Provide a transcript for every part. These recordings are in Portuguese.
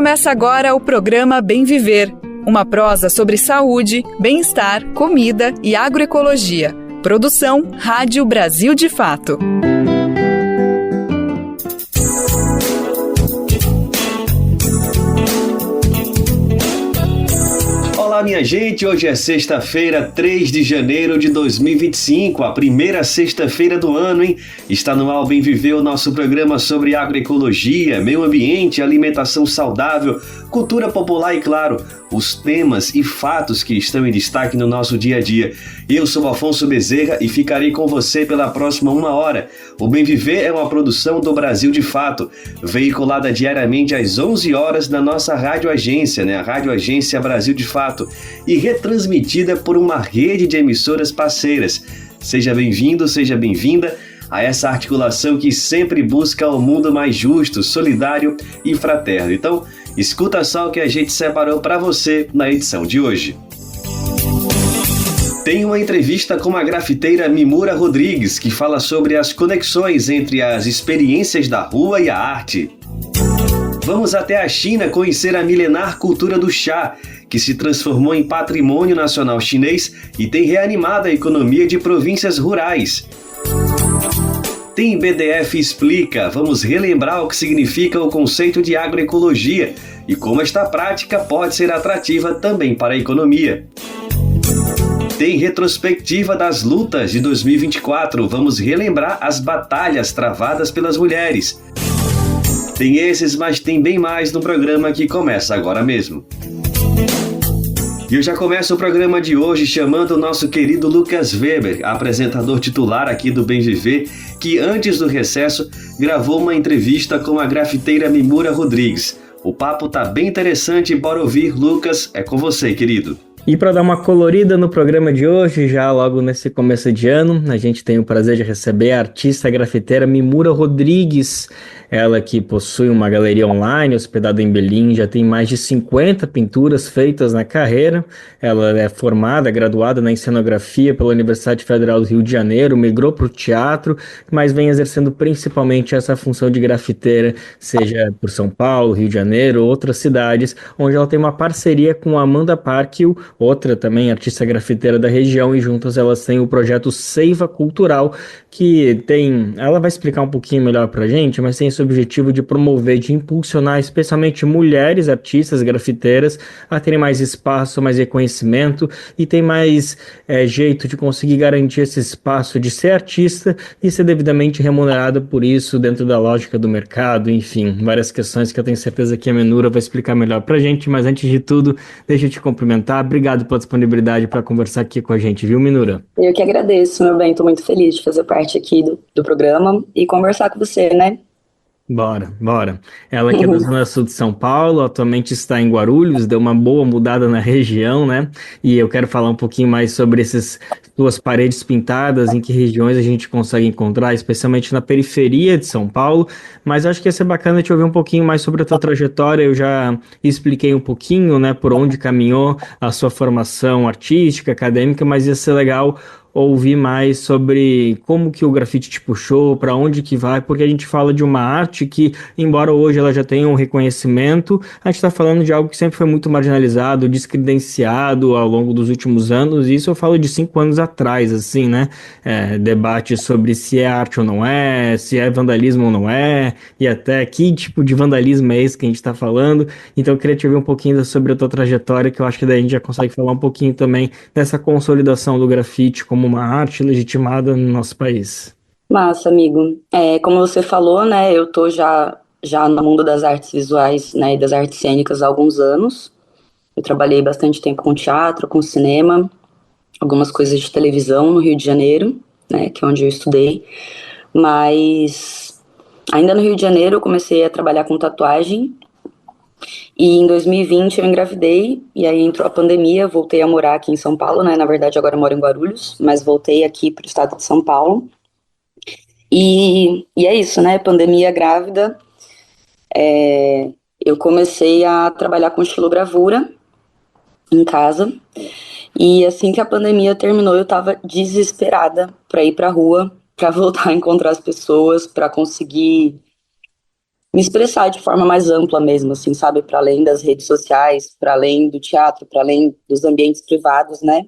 Começa agora o programa Bem Viver, uma prosa sobre saúde, bem-estar, comida e agroecologia. Produção Rádio Brasil de Fato. Olá, minha gente, hoje é sexta-feira, 3 de janeiro de 2025, a primeira sexta-feira do ano, hein? Está no ar Bem Viver, o nosso programa sobre agroecologia, meio ambiente, alimentação saudável, cultura popular e, claro, os temas e fatos que estão em destaque no nosso dia a dia. Eu sou Afonso Bezerra e ficarei com você pela próxima 1 hora. O Bem Viver é uma produção do Brasil de Fato, veiculada diariamente às 11 horas na nossa rádio agência, a Rádio Agência Brasil de Fato, e retransmitida por uma rede de emissoras parceiras. Seja bem-vindo, seja bem-vinda a essa articulação que sempre busca um mundo mais justo, solidário e fraterno. Então, escuta só o que a gente separou para você na edição de hoje. Tem uma entrevista com a grafiteira Mimura Rodrigues, que fala sobre as conexões entre as experiências da rua e a arte. Vamos até a China conhecer a milenar cultura do chá, que se transformou em patrimônio nacional chinês e tem reanimado a economia de províncias rurais. Tem BDF Explica, vamos relembrar o que significa o conceito de agroecologia e como esta prática pode ser atrativa também para a economia. Tem retrospectiva das lutas de 2024, vamos relembrar as batalhas travadas pelas mulheres. Tem esses, mas tem bem mais no programa que começa agora mesmo. E eu já começo o programa de hoje chamando o nosso querido Lucas Weber, apresentador titular aqui do Bem Viver, que antes do recesso gravou uma entrevista com a grafiteira Mimura Rodrigues. O papo tá bem interessante, bora ouvir. Lucas, é com você, querido. E para dar uma colorida no programa de hoje, já logo nesse começo de ano, a gente tem o prazer de receber a artista grafiteira Mimura Rodrigues. Ela que possui uma galeria online hospedada em Belém, já tem mais de 50 pinturas feitas na carreira. Ela é formada, graduada na cenografia pela Universidade Federal do Rio de Janeiro, migrou para o teatro, mas vem exercendo principalmente essa função de grafiteira, seja por São Paulo, Rio de Janeiro ou outras cidades, onde ela tem uma parceria com a Amanda Parkil, outra também artista grafiteira da região, e juntas elas têm o projeto Seiva Cultural, que tem, ela vai explicar um pouquinho melhor pra gente, mas tem esse objetivo de promover, de impulsionar especialmente mulheres artistas grafiteiras a terem mais espaço, mais reconhecimento e tem mais jeito de conseguir garantir esse espaço de ser artista e ser devidamente remunerada por isso dentro da lógica do mercado, enfim, várias questões que eu tenho certeza que a Mimura vai explicar melhor pra gente, mas antes de tudo, deixa eu te cumprimentar. Obrigado pela disponibilidade para conversar aqui com a gente, viu, Mimura? Eu que agradeço, meu bem. Estou muito feliz de fazer parte aqui do programa e conversar com você, né? Bora. Ela que é da Zona Sul de São Paulo, atualmente está em Guarulhos, deu uma boa mudada na região, né? E eu quero falar um pouquinho mais sobre essas suas paredes pintadas, em que regiões a gente consegue encontrar, especialmente na periferia de São Paulo, mas eu acho que ia ser bacana te ouvir um pouquinho mais sobre a tua trajetória. Eu já expliquei um pouquinho, né, por onde caminhou a sua formação artística, acadêmica, mas ia ser legal ouvir mais sobre como que o grafite te puxou, para onde que vai, porque a gente fala de uma arte que, embora hoje ela já tenha um reconhecimento, a gente está falando de algo que sempre foi muito marginalizado, descredenciado ao longo dos últimos anos, e isso eu falo de 5 anos atrás, assim, né? Debate sobre se é arte ou não é, se é vandalismo ou não é, e até que tipo de vandalismo é esse que a gente está falando. Então eu queria te ouvir um pouquinho sobre a tua trajetória, que eu acho que daí a gente já consegue falar um pouquinho também dessa consolidação do grafite como uma arte legitimada no nosso país. Massa, amigo. Como você falou, né, eu tô já no mundo das artes visuais, né, e das artes cênicas há alguns anos. Eu trabalhei bastante tempo com teatro, com cinema, algumas coisas de televisão no Rio de Janeiro, né, que é onde eu estudei. Mas ainda no Rio de Janeiro eu comecei a trabalhar com tatuagem. E em 2020 eu engravidei, e aí entrou a pandemia, voltei a morar aqui em São Paulo, né? Na verdade agora eu moro em Guarulhos, mas voltei aqui para o estado de São Paulo. E é isso, né? Pandemia, grávida, eu comecei a trabalhar com estilogravura em casa. E assim que a pandemia terminou, eu tava desesperada para ir pra rua, para voltar a encontrar as pessoas, para conseguir me expressar de forma mais ampla mesmo, assim, sabe? Para além das redes sociais, para além do teatro, para além dos ambientes privados, né?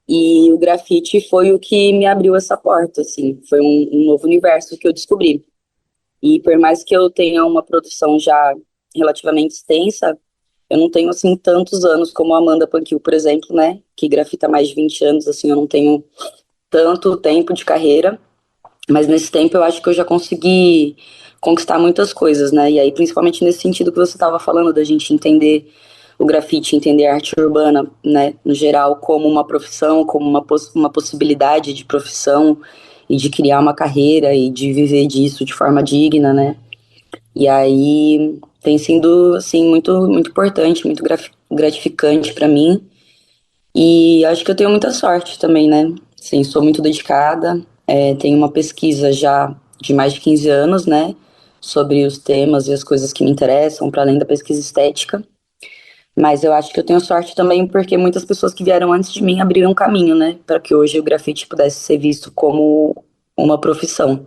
E o grafite foi o que me abriu essa porta, assim. Foi um novo universo que eu descobri. E por mais que eu tenha uma produção já relativamente extensa, eu não tenho, assim, tantos anos como a Amanda Panquil, por exemplo, né? Que grafita há mais de 20 anos, assim, eu não tenho tanto tempo de carreira. Mas nesse tempo eu acho que eu já consegui conquistar muitas coisas, né? E aí, principalmente nesse sentido que você estava falando, da gente entender o grafite, entender a arte urbana, né, no geral, como uma profissão, como uma possibilidade de profissão e de criar uma carreira e de viver disso de forma digna, né? E aí tem sido, assim, muito, muito importante, muito gratificante para mim. E acho que eu tenho muita sorte também, né? Sim, sou muito dedicada. Tenho uma pesquisa já de mais de 15 anos, né? Sobre os temas e as coisas que me interessam, para além da pesquisa estética. Mas eu acho que eu tenho sorte também porque muitas pessoas que vieram antes de mim abriram um caminho, né? Para que hoje o grafite pudesse ser visto como uma profissão.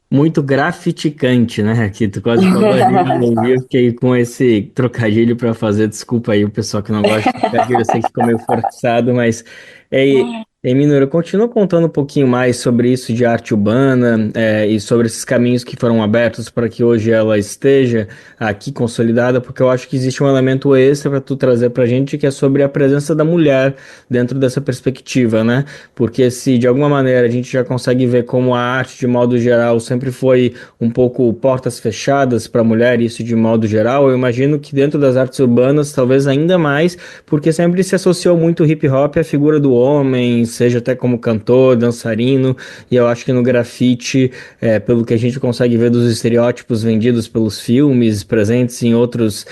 Muito grafiticante, né? Que tu quase falou ali, eu ouvi, eu fiquei com esse trocadilho para fazer. Desculpa aí o pessoal que não gosta de trocadilho, eu sei que ficou meio forçado, mas Minoro, continua contando um pouquinho mais sobre isso de arte urbana, e sobre esses caminhos que foram abertos para que hoje ela esteja aqui consolidada, porque eu acho que existe um elemento extra para tu trazer para a gente, que é sobre a presença da mulher dentro dessa perspectiva, né? Porque se de alguma maneira a gente já consegue ver como a arte, de modo geral, sempre foi um pouco portas fechadas para a mulher, isso de modo geral, eu imagino que dentro das artes urbanas, talvez ainda mais, porque sempre se associou muito o hip hop à figura do homem, seja até como cantor, dançarino, e eu acho que no grafite, pelo que a gente consegue ver dos estereótipos vendidos pelos filmes, presentes em outras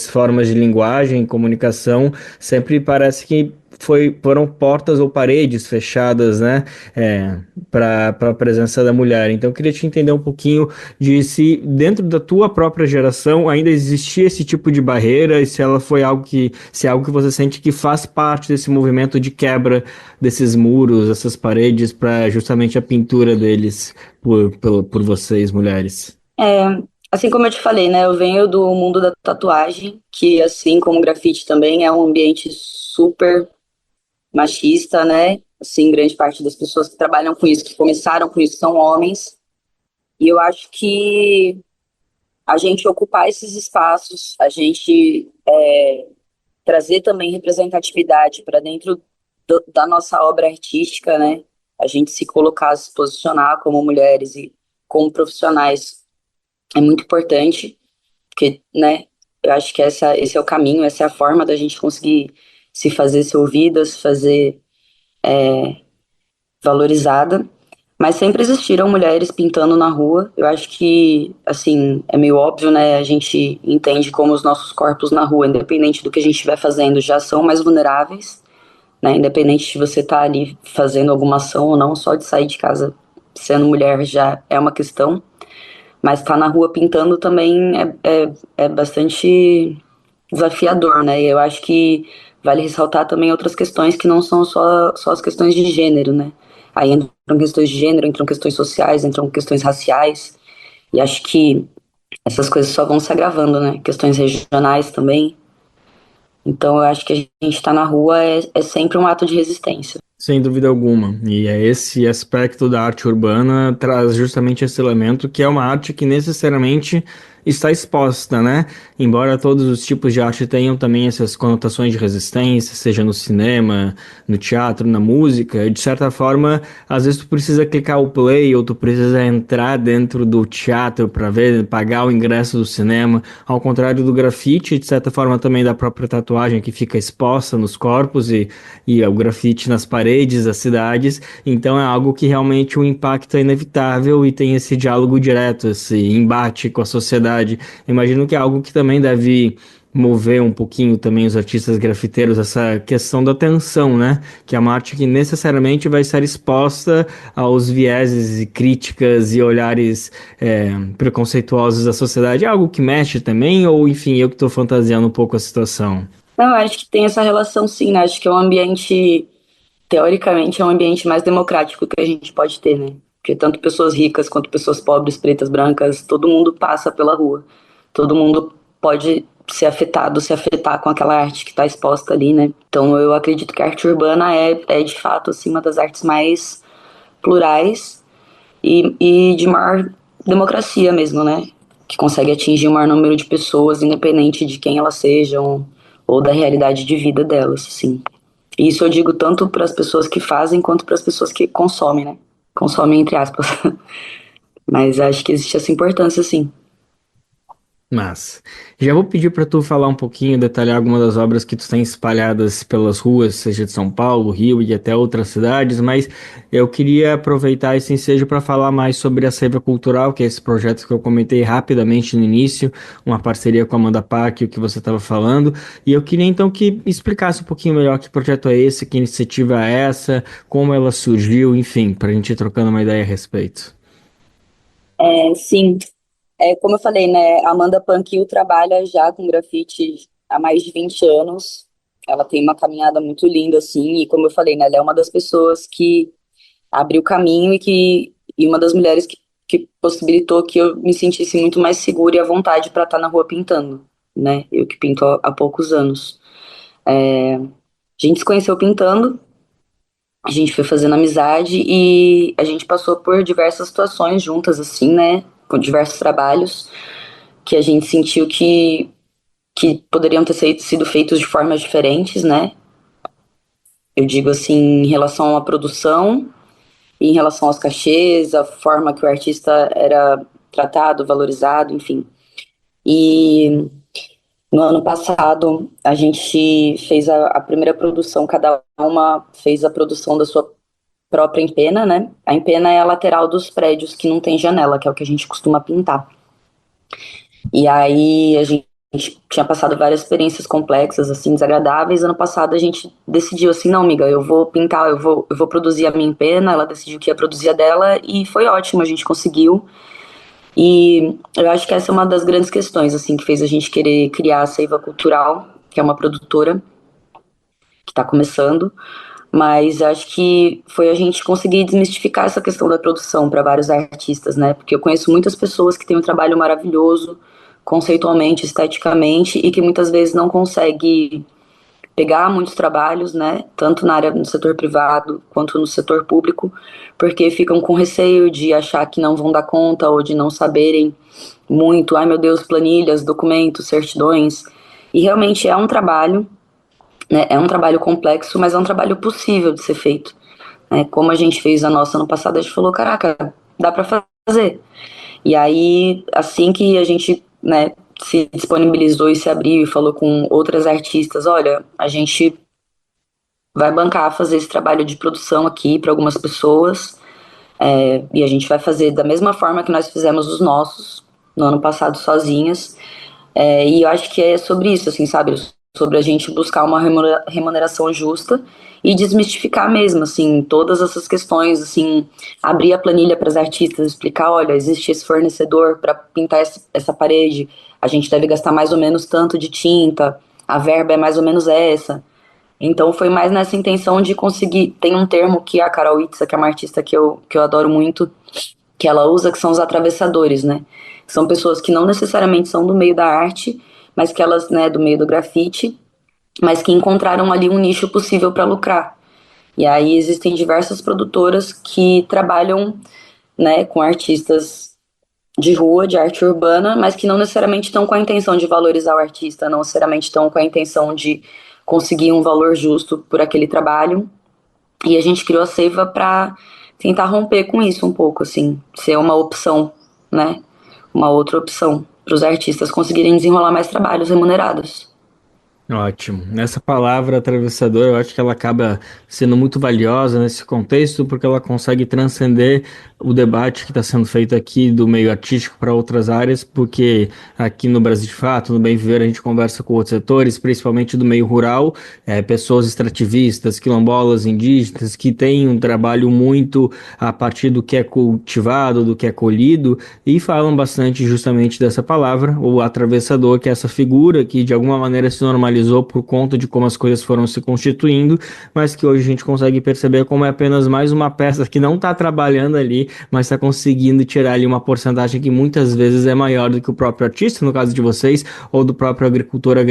formas de linguagem, comunicação, sempre parece que foram portas ou paredes fechadas, né, para a presença da mulher. Então, eu queria te entender um pouquinho de se dentro da tua própria geração ainda existia esse tipo de barreira e se ela foi algo se é algo que você sente que faz parte desse movimento de quebra desses muros, essas paredes, para justamente a pintura deles por vocês, mulheres. É, assim como eu te falei, né? Eu venho do mundo da tatuagem, que assim como o grafite também é um ambiente super machista, né? Assim, grande parte das pessoas que trabalham com isso, que começaram com isso, são homens. E eu acho que a gente ocupar esses espaços, a gente trazer também representatividade para dentro da nossa obra artística, né? A gente se colocar, se posicionar como mulheres e como profissionais é muito importante, porque, né? Eu acho que esse é o caminho, essa é a forma da gente conseguir se fazer ser ouvida, se fazer valorizada, mas sempre existiram mulheres pintando na rua. Eu acho que, assim, é meio óbvio, né? A gente entende como os nossos corpos na rua, independente do que a gente estiver fazendo, já são mais vulneráveis, né? Independente de você estar ali fazendo alguma ação ou não, só de sair de casa sendo mulher já é uma questão. Mas estar na rua pintando também é bastante desafiador, né? E eu acho que vale ressaltar também outras questões que não são só as questões de gênero, né? Aí entram questões de gênero, entram questões sociais, entram questões raciais, e acho que essas coisas só vão se agravando, né? Questões regionais também. Então eu acho que a gente estar na rua é sempre um ato de resistência. Sem dúvida alguma. E é esse aspecto da arte urbana traz justamente esse elemento que é uma arte que necessariamente está exposta, né? Embora todos os tipos de arte tenham também essas conotações de resistência, seja no cinema, no teatro, na música, de certa forma, às vezes tu precisa clicar o play ou tu precisa entrar dentro do teatro para ver, pagar o ingresso do cinema, ao contrário do grafite, de certa forma também da própria tatuagem que fica exposta nos corpos e o grafite nas paredes das cidades, então é algo que realmente o impacto é inevitável e tem esse diálogo direto, esse embate com a sociedade. Imagino que é algo que também deve mover um pouquinho também os artistas grafiteiros, essa questão da tensão, né? Que é uma arte que necessariamente vai estar exposta aos vieses e críticas e olhares preconceituosos da sociedade. É algo que mexe também, ou enfim, eu que estou fantasiando um pouco a situação? Não, eu acho que tem essa relação sim, né? Acho que é um ambiente, teoricamente, é um ambiente mais democrático que a gente pode ter, né? Porque tanto pessoas ricas quanto pessoas pobres, pretas, brancas, todo mundo passa pela rua. Todo mundo pode ser afetado, se afetar com aquela arte que está exposta ali, né? Então eu acredito que a arte urbana é de fato assim, uma das artes mais plurais e de maior democracia mesmo, né? Que consegue atingir o maior número de pessoas, independente de quem elas sejam ou da realidade de vida delas, assim. E isso eu digo tanto para as pessoas que fazem quanto para as pessoas que consomem, né? Consomem entre aspas. Mas acho que existe essa importância, sim. Mas já vou pedir para tu falar um pouquinho, detalhar algumas das obras que tu tem espalhadas pelas ruas, seja de São Paulo, Rio e até outras cidades, mas eu queria aproveitar esse ensejo para falar mais sobre a Seiva Cultural, que é esse projeto que eu comentei rapidamente no início, uma parceria com a Amanda Pac, o que você estava falando, e eu queria então que explicasse um pouquinho melhor que projeto é esse, que iniciativa é essa, como ela surgiu, enfim, para a gente ir trocando uma ideia a respeito. Sim, como eu falei, né, a Amanda Panquil trabalha já com grafite há mais de 20 anos. Ela tem uma caminhada muito linda, assim, e como eu falei, né, ela é uma das pessoas que abriu caminho e uma das mulheres que possibilitou que eu me sentisse muito mais segura e à vontade para estar na rua pintando, né? Eu que pinto há poucos anos. A gente se conheceu pintando, a gente foi fazendo amizade e a gente passou por diversas situações juntas, assim, né? Com diversos trabalhos que a gente sentiu que poderiam ter sido feitos de formas diferentes, né? Eu digo assim, em relação à produção, em relação aos cachês, a forma que o artista era tratado, valorizado, enfim. E no ano passado a gente fez a primeira produção, cada uma fez a produção da sua própria empena, né? A empena é a lateral dos prédios que não tem janela, que é o que a gente costuma pintar. E aí a gente tinha passado várias experiências complexas, assim, desagradáveis. Ano passado a gente decidiu assim, não, amiga, eu vou pintar, eu vou produzir a minha pena. Ela decidiu que ia produzir a dela e foi ótimo, a gente conseguiu. E eu acho que essa é uma das grandes questões, assim, que fez a gente querer criar a Seiva Cultural, que é uma produtora que está começando. Mas acho que foi a gente conseguir desmistificar essa questão da produção para vários artistas, né? Porque eu conheço muitas pessoas que têm um trabalho maravilhoso, conceitualmente, esteticamente, e que muitas vezes não consegue pegar muitos trabalhos, né? Tanto na área no setor privado quanto no setor público, porque ficam com receio de achar que não vão dar conta ou de não saberem muito. Ai, meu Deus, planilhas, documentos, certidões. E realmente é um trabalho, né? É um trabalho complexo, mas é um trabalho possível de ser feito, né? Como a gente fez a nossa no passado, a gente falou, caraca, dá para fazer. E aí, assim que a gente, né, se disponibilizou e se abriu e falou com outras artistas, olha, a gente vai bancar fazer esse trabalho de produção aqui para algumas pessoas, e a gente vai fazer da mesma forma que nós fizemos os nossos no ano passado sozinhas. E eu acho que é sobre isso, assim, sabe? Sobre a gente buscar uma remuneração justa e desmistificar mesmo, assim, todas essas questões, assim, abrir a planilha para as artistas, explicar, olha, existe esse fornecedor para pintar essa parede, a gente deve gastar mais ou menos tanto de tinta, a verba é mais ou menos essa. Então foi mais nessa intenção de conseguir, tem um termo que a Carol Itza, que é uma artista que eu adoro muito, que ela usa, que são os atravessadores, né? São pessoas que não necessariamente são do meio da arte, mas que elas, né, do meio do grafite, mas que encontraram ali um nicho possível para lucrar. E aí existem diversas produtoras que trabalham, né, com artistas de rua, de arte urbana, mas que não necessariamente estão com a intenção de valorizar o artista, não necessariamente estão com a intenção de conseguir um valor justo por aquele trabalho. E a gente criou a Seiva para tentar romper com isso um pouco, assim, ser uma opção, né? Uma outra opção para os artistas conseguirem desenrolar mais trabalhos remunerados. Ótimo. Essa palavra atravessador, eu acho que ela acaba sendo muito valiosa nesse contexto, porque ela consegue transcender o debate que está sendo feito aqui do meio artístico para outras áreas, porque aqui no Brasil de Fato, no Bem Viver, a gente conversa com outros setores, principalmente do meio rural, pessoas extrativistas, quilombolas, indígenas, que têm um trabalho muito a partir do que é cultivado, do que é colhido, e falam bastante justamente dessa palavra, o atravessador, que é essa figura que de alguma maneira se normalizou popularizou por conta de como as coisas foram se constituindo, mas que hoje a gente consegue perceber como é apenas mais uma peça que não está trabalhando ali, mas está conseguindo tirar ali uma porcentagem que muitas vezes é maior do que o próprio artista, no caso de vocês, ou do próprio agricultora,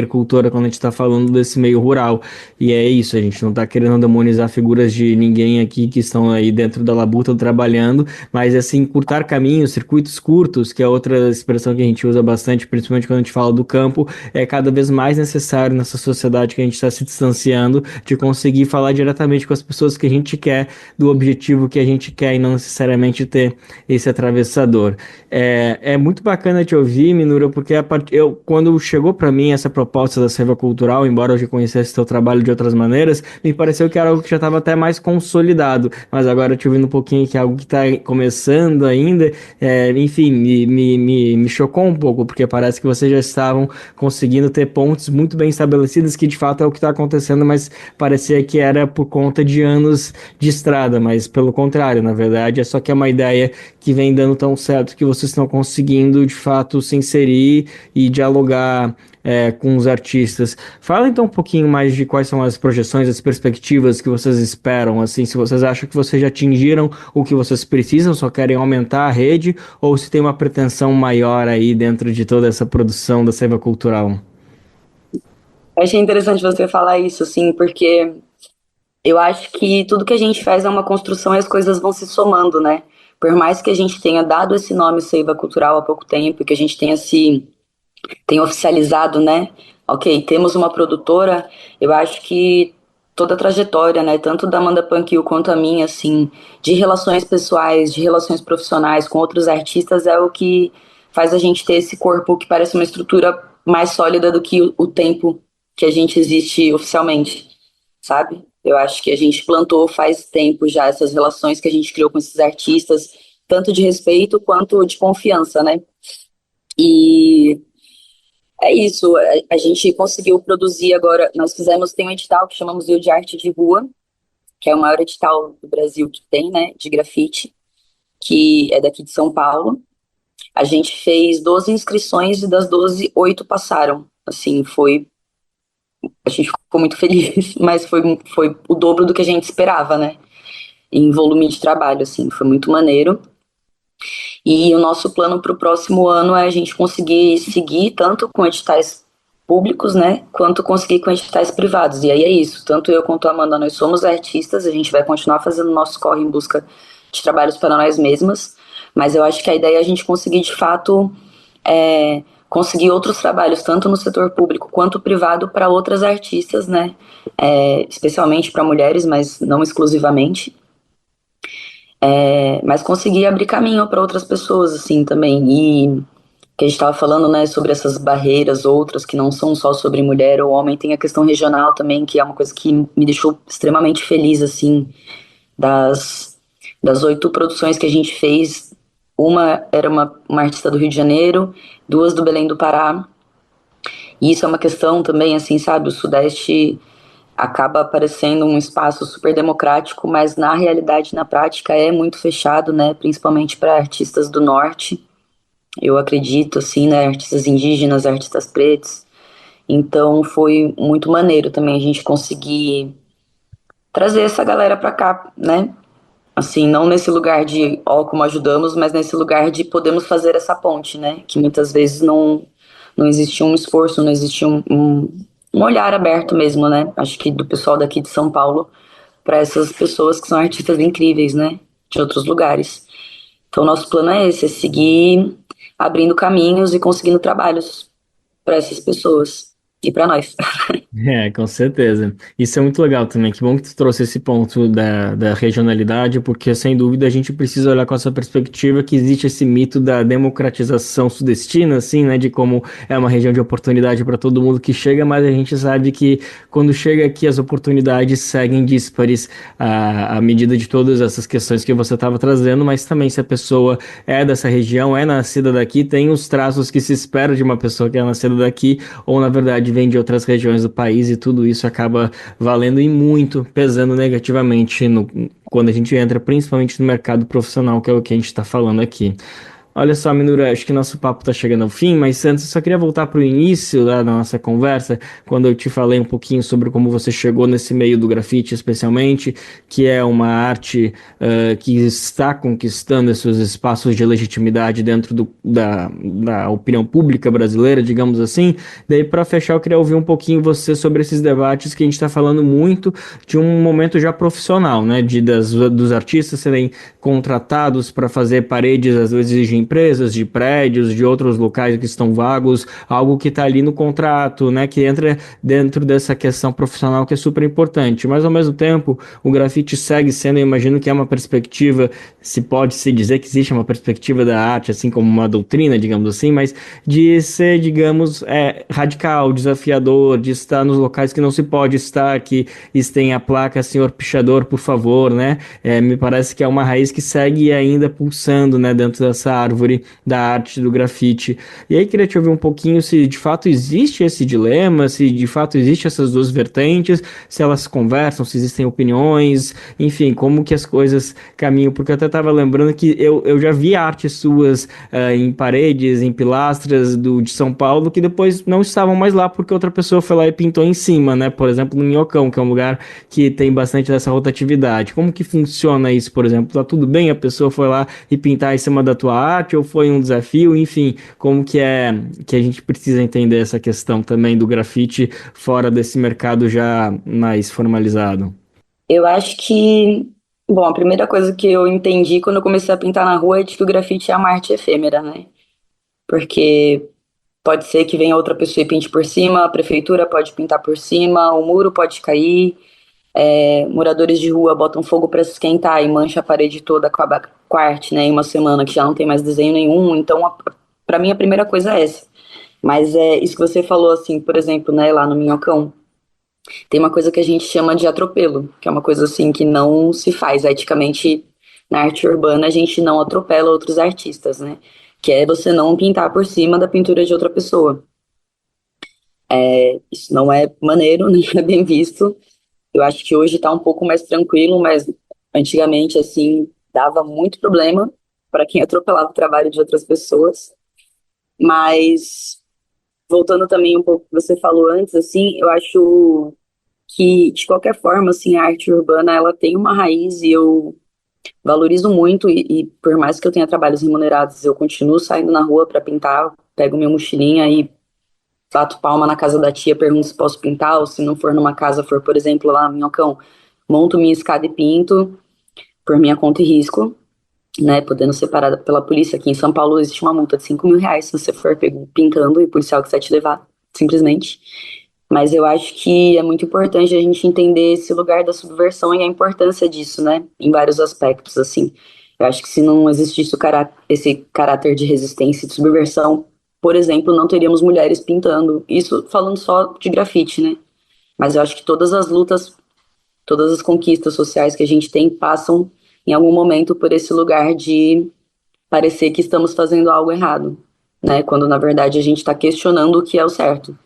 quando a gente está falando desse meio rural. E é isso, a gente não está querendo demonizar figuras de ninguém aqui que estão aí dentro da labuta trabalhando, mas assim, encurtar caminhos, circuitos curtos, que é outra expressão que a gente usa bastante, principalmente quando a gente fala do campo, é cada vez mais necessário nessa sociedade que a gente está se distanciando, de conseguir falar diretamente com as pessoas que a gente quer, do objetivo que a gente quer e não necessariamente ter esse atravessador. É muito bacana te ouvir, Minura, porque quando chegou para mim essa proposta da Seiva Cultural, embora eu já conhecesse teu trabalho de outras maneiras, me pareceu que era algo que já estava até mais consolidado, mas agora te ouvindo um pouquinho que é algo que está começando ainda, enfim, me chocou um pouco, porque parece que vocês já estavam conseguindo ter pontes muito bem estabelecidas, que de fato é o que está acontecendo, mas parecia que era por conta de anos de estrada, mas pelo contrário, na verdade, é só que é uma ideia que vem dando tão certo que vocês estão conseguindo de fato se inserir e dialogar com os artistas. Fala então um pouquinho mais de quais são as projeções, as perspectivas que vocês esperam, assim, se vocês acham que vocês já atingiram o que vocês precisam, só querem aumentar a rede, ou se tem uma pretensão maior aí dentro de toda essa produção da Seiva Cultural. Eu achei interessante você falar isso, assim, porque eu acho que tudo que a gente faz é uma construção e as coisas vão se somando, né? Por mais que a gente tenha dado esse nome Seiva Cultural há pouco tempo, que a gente tenha oficializado, né? Ok, temos uma produtora, eu acho que toda a trajetória, né? Tanto da Amanda Panquil quanto a minha, assim, de relações pessoais, de relações profissionais com outros artistas, é o que faz a gente ter esse corpo que parece uma estrutura mais sólida do que o tempo que a gente existe oficialmente, sabe? Eu acho que a gente plantou faz tempo já essas relações que a gente criou com esses artistas, tanto de respeito quanto de confiança, né? E é isso, a gente conseguiu produzir agora, tem um edital que chama Museu de Arte de Rua, que é o maior edital do Brasil que tem, né, de grafite, que é daqui de São Paulo. A gente fez 12 inscrições e das 12, 8 passaram. Assim, a gente ficou muito feliz, mas foi o dobro do que a gente esperava, né, em volume de trabalho, assim, foi muito maneiro. E o nosso plano para o próximo ano é a gente conseguir seguir tanto com editais públicos, né, quanto conseguir com editais privados. E aí é isso, tanto eu quanto a Amanda, nós somos artistas, a gente vai continuar fazendo nosso corre em busca de trabalhos para nós mesmas, mas eu acho que a ideia é a gente conseguir, de fato, conseguir outros trabalhos, tanto no setor público quanto privado, para outras artistas, né, especialmente para mulheres, mas não exclusivamente. Mas conseguir abrir caminho para outras pessoas, assim, também. E que a gente estava falando, né, sobre essas barreiras outras que não são só sobre mulher ou homem, tem a questão regional também, que é uma coisa que me deixou extremamente feliz, assim, das 8 produções que a gente fez. Uma era uma artista do Rio de Janeiro, 2 do Belém do Pará. E isso é uma questão também, assim, sabe, o Sudeste acaba parecendo um espaço super democrático, mas na realidade, na prática, é muito fechado, né, principalmente para artistas do Norte. Eu acredito, assim, né, artistas indígenas, artistas pretos. Então foi muito maneiro também a gente conseguir trazer essa galera pra cá, né? Assim, não nesse lugar de, ó, como ajudamos, mas nesse lugar de podemos fazer essa ponte, né? Que muitas vezes não existia um esforço, não existia um olhar aberto mesmo, né? Acho que do pessoal daqui de São Paulo para essas pessoas que são artistas incríveis, né? De outros lugares. Então, nosso plano é esse, é seguir abrindo caminhos e conseguindo trabalhos para essas pessoas e para nós. Com certeza. Isso é muito legal também. Que bom que tu trouxe esse ponto da regionalidade, porque sem dúvida a gente precisa olhar com essa perspectiva que existe esse mito da democratização sudestina, assim, né? De como é uma região de oportunidade para todo mundo que chega, mas a gente sabe que quando chega aqui as oportunidades seguem díspares à medida de todas essas questões que você estava trazendo, mas também se a pessoa é dessa região, é nascida daqui, tem os traços que se espera de uma pessoa que é nascida daqui, ou na verdade vem de outras regiões do país, e tudo isso acaba valendo e muito, pesando negativamente quando a gente entra, principalmente no mercado profissional, que é o que a gente está falando aqui. Olha só, Minura, acho que nosso papo está chegando ao fim, mas antes eu só queria voltar para o início lá da nossa conversa, quando eu te falei um pouquinho sobre como você chegou nesse meio do grafite, especialmente, que é uma arte que está conquistando esses espaços de legitimidade dentro da opinião pública brasileira, digamos assim. Daí, para fechar, eu queria ouvir um pouquinho você sobre esses debates que a gente está falando muito de um momento já profissional, né, dos artistas serem contratados para fazer paredes, às vezes de empresas, de prédios, de outros locais que estão vagos, algo que está ali no contrato, né, que entra dentro dessa questão profissional que é super importante. Mas ao mesmo tempo, o grafite segue sendo, eu imagino que é uma perspectiva, se pode se dizer que existe uma perspectiva da arte, assim como uma doutrina, digamos assim, mas de ser, digamos, radical, desafiador, de estar nos locais que não se pode estar, que tem a placa Senhor Pichador, por favor, né? Me parece que é uma raiz que segue ainda pulsando, né, dentro dessa árvore da arte do grafite. E aí queria te ouvir um pouquinho se de fato existe esse dilema, se de fato existe essas duas vertentes, se elas conversam, se existem opiniões, enfim, como que as coisas caminham, porque eu até estava lembrando que eu já vi artes suas em paredes, em pilastras de São Paulo, que depois não estavam mais lá porque outra pessoa foi lá e pintou em cima, né? Por exemplo, no Minhocão, que é um lugar que tem bastante dessa rotatividade. Como que funciona isso, por exemplo? Tá tudo bem, a pessoa foi lá e pintar em cima da tua arte, ou foi um desafio? Enfim, como que é que a gente precisa entender essa questão também do grafite fora desse mercado já mais formalizado? Eu acho que, bom, a primeira coisa que eu entendi quando eu comecei a pintar na rua é de que o grafite é uma arte efêmera, né? Porque pode ser que venha outra pessoa e pinte por cima, a prefeitura pode pintar por cima, o muro pode cair, moradores de rua botam fogo para se esquentar e mancha a parede toda com a arte, né? Em uma semana que já não tem mais desenho nenhum. Então, para mim, a primeira coisa é essa. Mas é isso que você falou, assim, por exemplo, né, lá no Minhocão, tem uma coisa que a gente chama de atropelo, que é uma coisa assim que não se faz eticamente na arte urbana, a gente não atropela outros artistas, né? Que é você não pintar por cima da pintura de outra pessoa. Isso não é maneiro, nem é bem visto. Eu acho que hoje está um pouco mais tranquilo, mas antigamente, assim, dava muito problema para quem atropelava o trabalho de outras pessoas. Mas, voltando também um pouco ao que você falou antes, assim, eu acho que, de qualquer forma, assim, a arte urbana, ela tem uma raiz e eu valorizo muito e por mais que eu tenha trabalhos remunerados, eu continuo saindo na rua para pintar, pego minha mochilinha e bato palma na casa da tia, pergunto se posso pintar, ou se não for numa casa, for, por exemplo, lá no Minhocão, monto minha escada e pinto por minha conta e risco, né, podendo ser parada pela polícia. Aqui em São Paulo existe uma multa de R$ 5.000 se você for pego pintando e o policial quiser te levar, simplesmente. Mas eu acho que é muito importante a gente entender esse lugar da subversão e a importância disso, né, em vários aspectos, assim. Eu acho que se não existisse esse caráter de resistência e de subversão, por exemplo, não teríamos mulheres pintando. Isso falando só de grafite, né? Mas eu acho que todas as lutas, todas as conquistas sociais que a gente tem passam em algum momento por esse lugar de parecer que estamos fazendo algo errado, né? Quando na verdade a gente está questionando o que é o certo.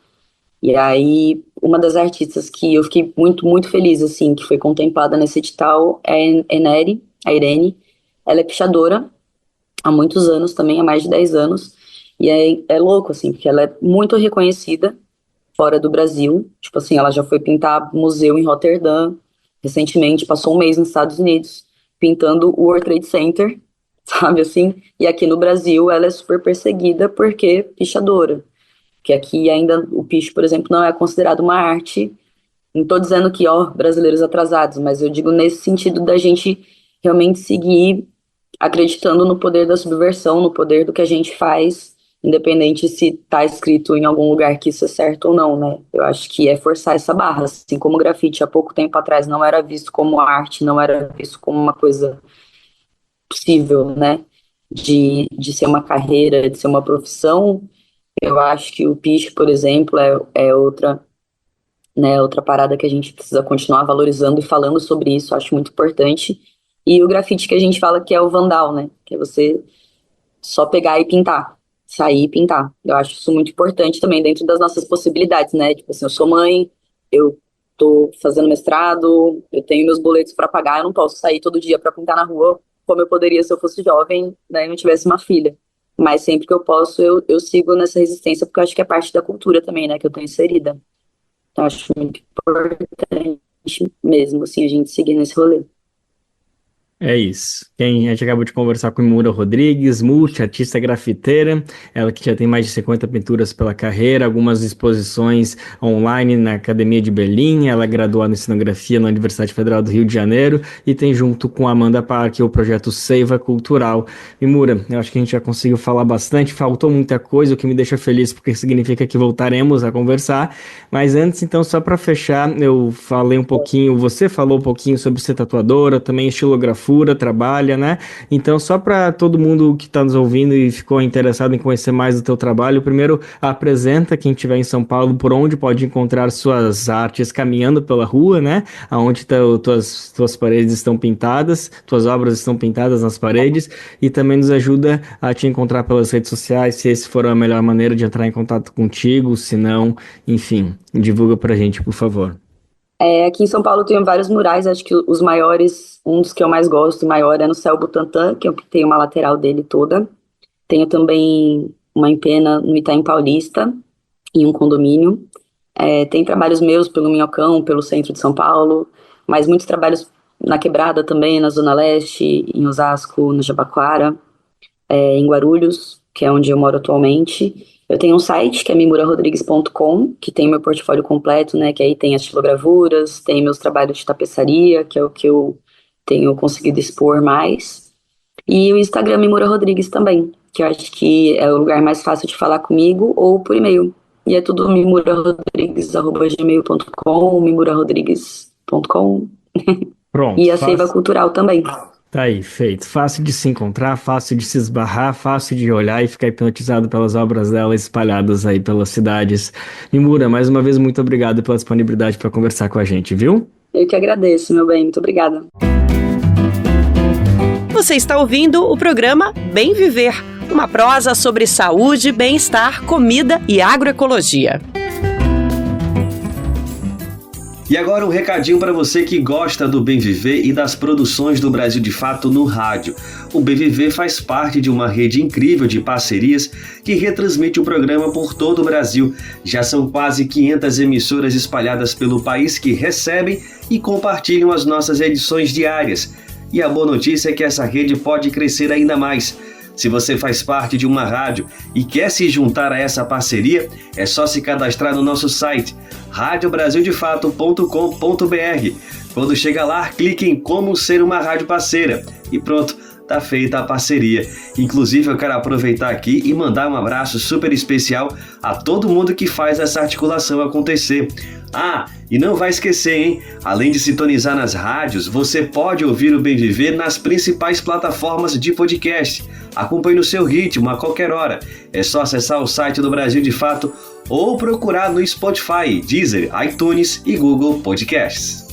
E aí, uma das artistas que eu fiquei muito, muito feliz, assim, que foi contemplada nesse edital é Eneri, a Irene. Ela é pichadora há muitos anos também, há mais de 10 anos. E é louco, assim, porque ela é muito reconhecida fora do Brasil. Tipo assim, ela já foi pintar museu em Roterdã, recentemente passou um mês nos Estados Unidos pintando o World Trade Center, sabe assim? E aqui no Brasil ela é super perseguida porque é pichadora. Que aqui ainda o picho, por exemplo, não é considerado uma arte. Não estou dizendo que, ó, brasileiros atrasados, mas eu digo nesse sentido da gente realmente seguir acreditando no poder da subversão, no poder do que a gente faz, independente se está escrito em algum lugar que isso é certo ou não, né? Eu acho que é forçar essa barra. Assim como o grafite há pouco tempo atrás não era visto como arte, não era visto como uma coisa possível, né? De ser uma carreira, de ser uma profissão, eu acho que o piche, por exemplo, é outra, né, outra parada que a gente precisa continuar valorizando e falando sobre isso, acho muito importante. E o grafite que a gente fala que é o vandal, né? Que é você só pegar e pintar, sair e pintar. Eu acho isso muito importante também dentro das nossas possibilidades, né? Tipo assim, eu sou mãe, eu tô fazendo mestrado, eu tenho meus boletos para pagar, eu não posso sair todo dia para pintar na rua como eu poderia se eu fosse jovem, né, e não tivesse uma filha. Mas sempre que eu posso, eu sigo nessa resistência, porque eu acho que é parte da cultura também, né, que eu tô inserida. Então, eu acho muito importante mesmo, assim, a gente seguir nesse rolê. É isso. A gente acabou de conversar com Mimura Rodrigues, multi-artista grafiteira, ela que já tem mais de 50 pinturas pela carreira, algumas exposições online na Academia de Berlim, ela é graduada em cenografia na Universidade Federal do Rio de Janeiro e tem junto com Amanda Parque o projeto Seiva Cultural. Mimura, eu acho que a gente já conseguiu falar bastante, faltou muita coisa, o que me deixa feliz porque significa que voltaremos a conversar, mas antes, então, só para fechar, eu falei um pouquinho, você falou um pouquinho sobre ser tatuadora, também estilografia, trabalha, né? Então, só para todo mundo que está nos ouvindo e ficou interessado em conhecer mais do teu trabalho, primeiro apresenta quem estiver em São Paulo por onde pode encontrar suas artes caminhando pela rua, né? Aonde tuas paredes estão pintadas, tuas obras estão pintadas nas paredes, e também nos ajuda a te encontrar pelas redes sociais, se esse for a melhor maneira de entrar em contato contigo, se não, enfim, divulga pra gente, por favor. Aqui em São Paulo eu tenho vários murais, acho que os maiores, um dos que eu mais gosto, maior, é no Céu Butantã, que eu tenho uma lateral dele toda. Tenho também uma em Pena no Itaim Paulista, em um condomínio. Tem trabalhos meus pelo Minhocão, pelo centro de São Paulo, mas muitos trabalhos na Quebrada também, na Zona Leste, em Osasco, no Jabaquara, em Guarulhos, que é onde eu moro atualmente. Eu tenho um site que é mimurarodrigues.com, que tem meu portfólio completo, né, que aí tem as estilogravuras, tem meus trabalhos de tapeçaria, que é o que eu tenho conseguido expor mais. E o Instagram Mimura Rodrigues também, que eu acho que é o lugar mais fácil de falar comigo, ou por e-mail. E é tudo mimurarodrigues@gmail.com, mimurarodrigues.com. Pronto. E a Seiva Cultural também. Tá aí, feito. Fácil de se encontrar, fácil de se esbarrar, fácil de olhar e ficar hipnotizado pelas obras dela espalhadas aí pelas cidades. Mimura, mais uma vez, muito obrigado pela disponibilidade para conversar com a gente, viu? Eu que agradeço, meu bem. Muito obrigada. Você está ouvindo o programa Bem Viver, uma prosa sobre saúde, bem-estar, comida e agroecologia. E agora um recadinho para você que gosta do Bem Viver e das produções do Brasil de Fato no rádio. O Bem Viver faz parte de uma rede incrível de parcerias que retransmite o programa por todo o Brasil. Já são quase 500 emissoras espalhadas pelo país que recebem e compartilham as nossas edições diárias. E a boa notícia é que essa rede pode crescer ainda mais. Se você faz parte de uma rádio e quer se juntar a essa parceria, é só se cadastrar no nosso site radiobrasildefato.com.br. Quando chega lá, clique em Como Ser uma Rádio Parceira e pronto, tá feita a parceria. Inclusive, eu quero aproveitar aqui e mandar um abraço super especial a todo mundo que faz essa articulação acontecer. Ah, e não vai esquecer, hein? Além de sintonizar nas rádios, você pode ouvir o Bem Viver nas principais plataformas de podcast. Acompanhe no seu ritmo, a qualquer hora. É só acessar o site do Brasil de Fato ou procurar no Spotify, Deezer, iTunes e Google Podcasts.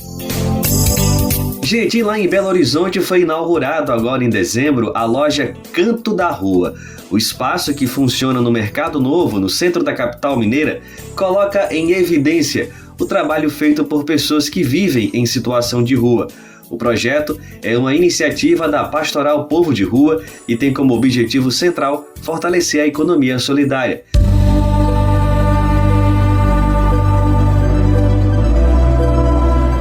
Gente, lá em Belo Horizonte foi inaugurado agora em dezembro a loja Canto da Rua. O espaço, que funciona no Mercado Novo, no centro da capital mineira, coloca em evidência o trabalho feito por pessoas que vivem em situação de rua. O projeto é uma iniciativa da Pastoral Povo de Rua e tem como objetivo central fortalecer a economia solidária.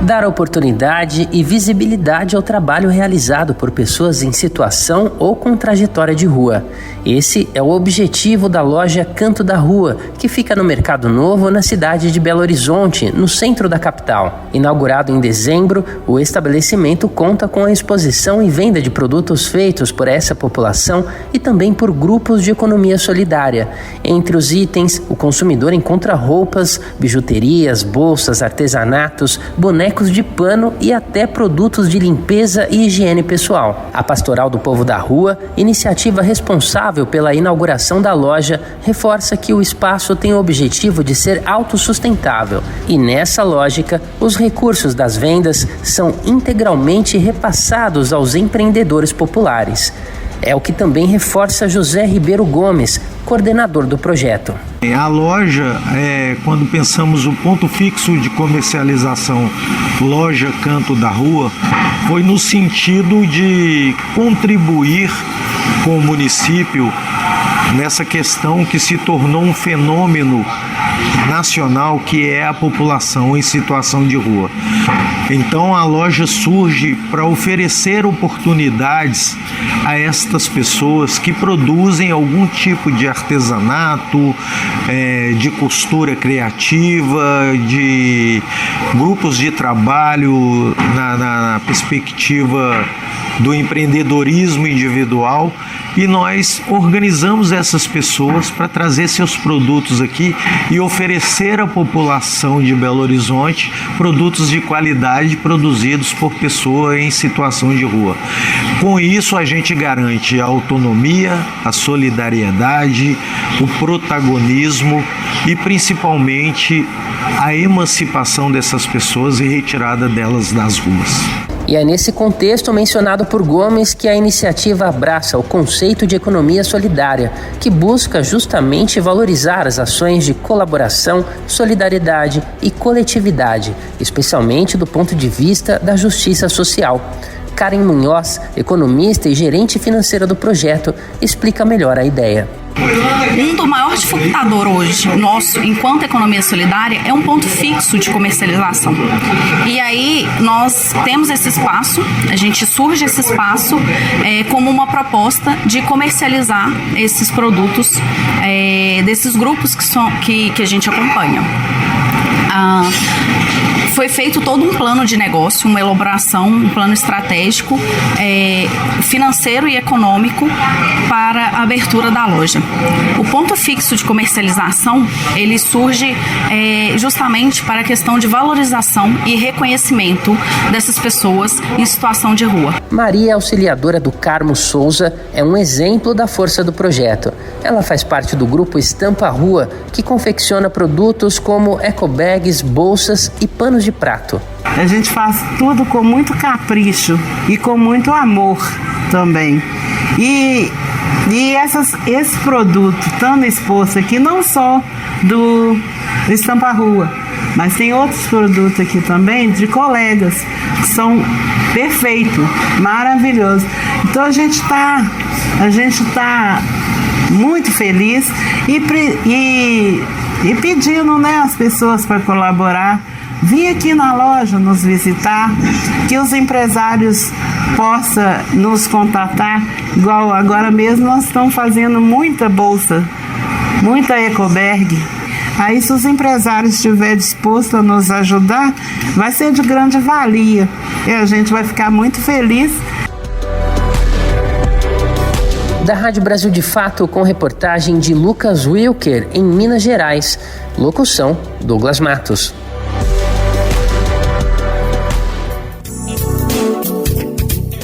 Dar oportunidade e visibilidade ao trabalho realizado por pessoas em situação ou com trajetória de rua. Esse é o objetivo da loja Canto da Rua, que fica no Mercado Novo, na cidade de Belo Horizonte, no centro da capital. Inaugurado em dezembro, o estabelecimento conta com a exposição e venda de produtos feitos por essa população e também por grupos de economia solidária. Entre os itens, o consumidor encontra roupas, bijuterias, bolsas, artesanatos, bonecos de pano e até produtos de limpeza e higiene pessoal. A Pastoral do Povo da Rua, iniciativa responsável pela inauguração da loja, reforça que o espaço tem o objetivo de ser autossustentável e, nessa lógica, os recursos das vendas são integralmente repassados aos empreendedores populares. É o que também reforça José Ribeiro Gomes, coordenador do projeto. A loja, quando pensamos o ponto fixo de comercialização Loja Canto da Rua, foi no sentido de contribuir com o município nessa questão que se tornou um fenômeno nacional, que é a população em situação de rua. Então a loja surge para oferecer oportunidades a estas pessoas que produzem algum tipo de artesanato, de costura criativa, de grupos de trabalho na perspectiva do empreendedorismo individual, e nós organizamos essas pessoas para trazer seus produtos aqui e oferecer à população de Belo Horizonte produtos de qualidade produzidos por pessoa em situação de rua. Com isso a gente garante a autonomia, a solidariedade, o protagonismo e principalmente a emancipação dessas pessoas e retirada delas das ruas. E é nesse contexto mencionado por Gomes que a iniciativa abraça o conceito de economia solidária, que busca justamente valorizar as ações de colaboração, solidariedade e coletividade, especialmente do ponto de vista da justiça social. Karen Munhoz, economista e gerente financeira do projeto, explica melhor a ideia. Um do maior dificultador hoje nosso, enquanto economia solidária, é um ponto fixo de comercialização. E aí nós temos esse espaço, a gente surge esse espaço como uma proposta de comercializar esses produtos desses grupos que a gente acompanha. Foi feito todo um plano de negócio, uma elaboração, um plano estratégico, financeiro e econômico para a abertura da loja. O ponto fixo de comercialização, ele surge justamente para a questão de valorização e reconhecimento dessas pessoas em situação de rua. Maria, auxiliadora do Carmo Souza, é um exemplo da força do projeto. Ela faz parte do grupo Estampa Rua, que confecciona produtos como ecobags, bolsas e panos de prato. A gente faz tudo com muito capricho e com muito amor também. E esse produto estando exposto aqui, não só do Estampa Rua, mas tem outros produtos aqui também de colegas que são perfeitos, maravilhosos. Então a gente tá muito feliz e pedindo, né, as pessoas para colaborar, vir aqui na loja nos visitar, que os empresários possam nos contatar, igual agora mesmo nós estamos fazendo muita bolsa, muita ecobag. Aí se os empresários estiverem dispostos a nos ajudar, vai ser de grande valia e a gente vai ficar muito feliz. Da Rádio Brasil de Fato, com reportagem de Lucas Wilker, em Minas Gerais. Locução, Douglas Matos.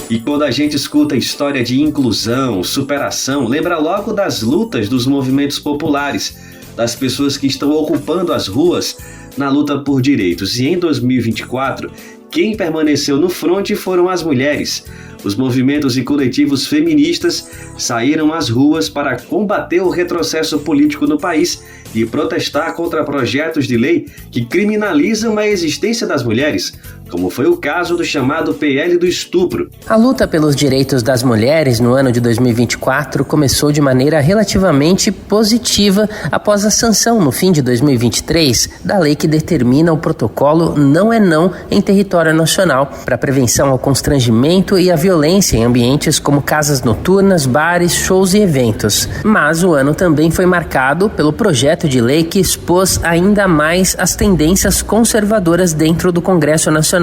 E quando a gente escuta história de inclusão, superação, lembra logo das lutas dos movimentos populares, das pessoas que estão ocupando as ruas na luta por direitos. E em 2024, quem permaneceu no fronte foram as mulheres. Os movimentos e coletivos feministas saíram às ruas para combater o retrocesso político no país e protestar contra projetos de lei que criminalizam a existência das mulheres, como foi o caso do chamado PL do estupro. A luta pelos direitos das mulheres no ano de 2024 começou de maneira relativamente positiva após a sanção no fim de 2023 da lei que determina o protocolo Não é Não em território nacional para prevenção ao constrangimento e à violência em ambientes como casas noturnas, bares, shows e eventos. Mas o ano também foi marcado pelo projeto de lei que expôs ainda mais as tendências conservadoras dentro do Congresso Nacional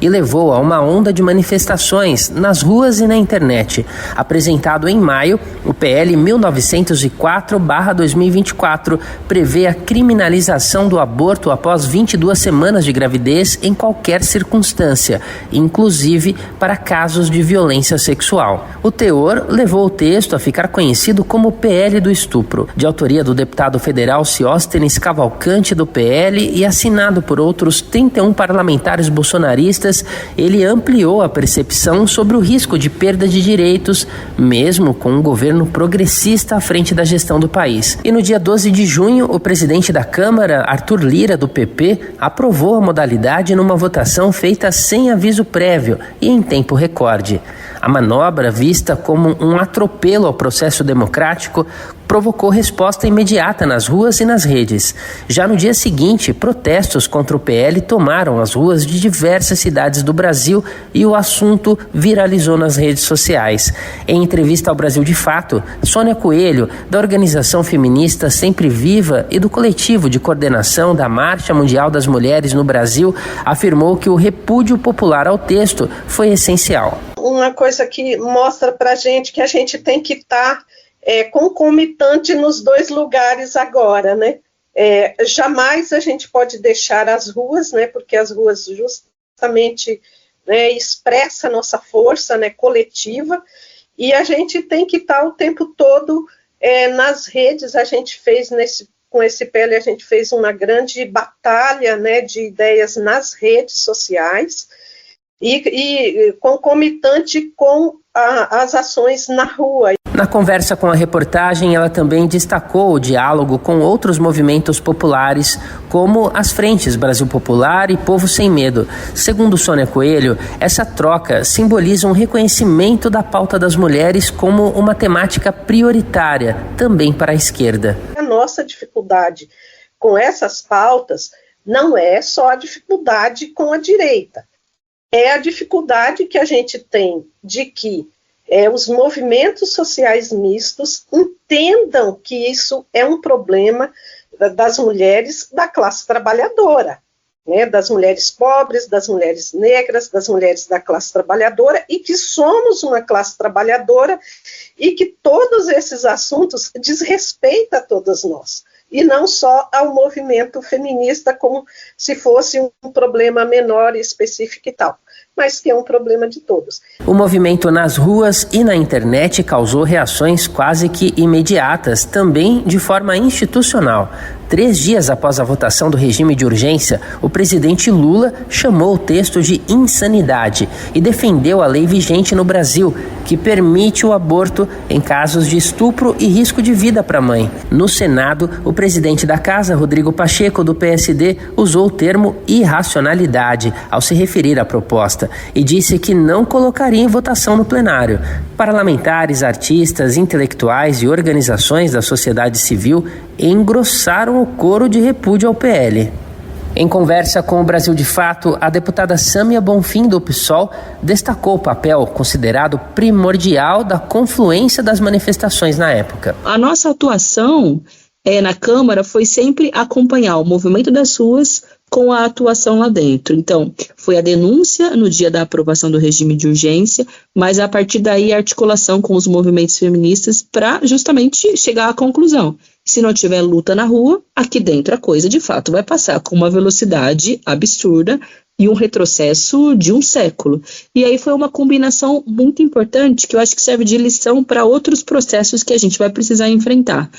e levou a uma onda de manifestações nas ruas e na internet. Apresentado em maio, o PL 1904/2024 prevê a criminalização do aborto após 22 semanas de gravidez em qualquer circunstância, inclusive para casos de violência sexual. O teor levou o texto a ficar conhecido como PL do estupro, de autoria do deputado federal Cióstenes Cavalcante do PL e assinado por outros 31 parlamentares bolsonaristas. Ele ampliou a percepção sobre o risco de perda de direitos, mesmo com um governo progressista à frente da gestão do país. E no dia 12 de junho, o presidente da Câmara, Arthur Lira, do PP, aprovou a modalidade numa votação feita sem aviso prévio e em tempo recorde. A manobra, vista como um atropelo ao processo democrático, provocou resposta imediata nas ruas e nas redes. Já no dia seguinte, protestos contra o PL tomaram as ruas de diversas cidades do Brasil e o assunto viralizou nas redes sociais. Em entrevista ao Brasil de Fato, Sônia Coelho, da organização feminista Sempre Viva e do coletivo de coordenação da Marcha Mundial das Mulheres no Brasil, afirmou que o repúdio popular ao texto foi essencial. Uma coisa que mostra pra gente que a gente tem que estar concomitante nos dois lugares agora, né? Jamais a gente pode deixar as ruas, né? Porque as ruas justamente, né, expressa a nossa força, né, coletiva, e a gente tem que estar o tempo todo nas redes. A gente fez com esse PL, a gente fez uma grande batalha, né, de ideias nas redes sociais e concomitante com as ações na rua. Na conversa com a reportagem, ela também destacou o diálogo com outros movimentos populares, como as frentes Brasil Popular e Povo Sem Medo. Segundo Sônia Coelho, essa troca simboliza um reconhecimento da pauta das mulheres como uma temática prioritária, também para a esquerda. A nossa dificuldade com essas pautas não é só a dificuldade com a direita, é a dificuldade que a gente tem de que os movimentos sociais mistos entendam que isso é um problema das mulheres da classe trabalhadora, né, das mulheres pobres, das mulheres negras, das mulheres da classe trabalhadora, e que somos uma classe trabalhadora e que todos esses assuntos desrespeitam a todas nós, e não só ao movimento feminista como se fosse um problema menor e específico e tal, mas que é um problema de todos. O movimento nas ruas e na internet causou reações quase que imediatas, também de forma institucional. 3 dias após a votação do regime de urgência, o presidente Lula chamou o texto de insanidade e defendeu a lei vigente no Brasil, que permite o aborto em casos de estupro e risco de vida para a mãe. No Senado, o presidente da Casa, Rodrigo Pacheco, do PSD, usou o termo irracionalidade ao se referir à proposta e disse que não colocaria em votação no plenário. Parlamentares, artistas, intelectuais e organizações da sociedade civil engrossaram o coro de repúdio ao PL. Em conversa com o Brasil de Fato, a deputada Sâmia Bonfim, do PSOL, destacou o papel considerado primordial da confluência das manifestações na época. A nossa atuação na Câmara foi sempre acompanhar o movimento das ruas com a atuação lá dentro. Então, foi a denúncia no dia da aprovação do regime de urgência, mas a partir daí a articulação com os movimentos feministas para justamente chegar à conclusão. Se não tiver luta na rua, aqui dentro a coisa de fato vai passar com uma velocidade absurda e um retrocesso de um século. E aí foi uma combinação muito importante que eu acho que serve de lição para outros processos que a gente vai precisar enfrentar.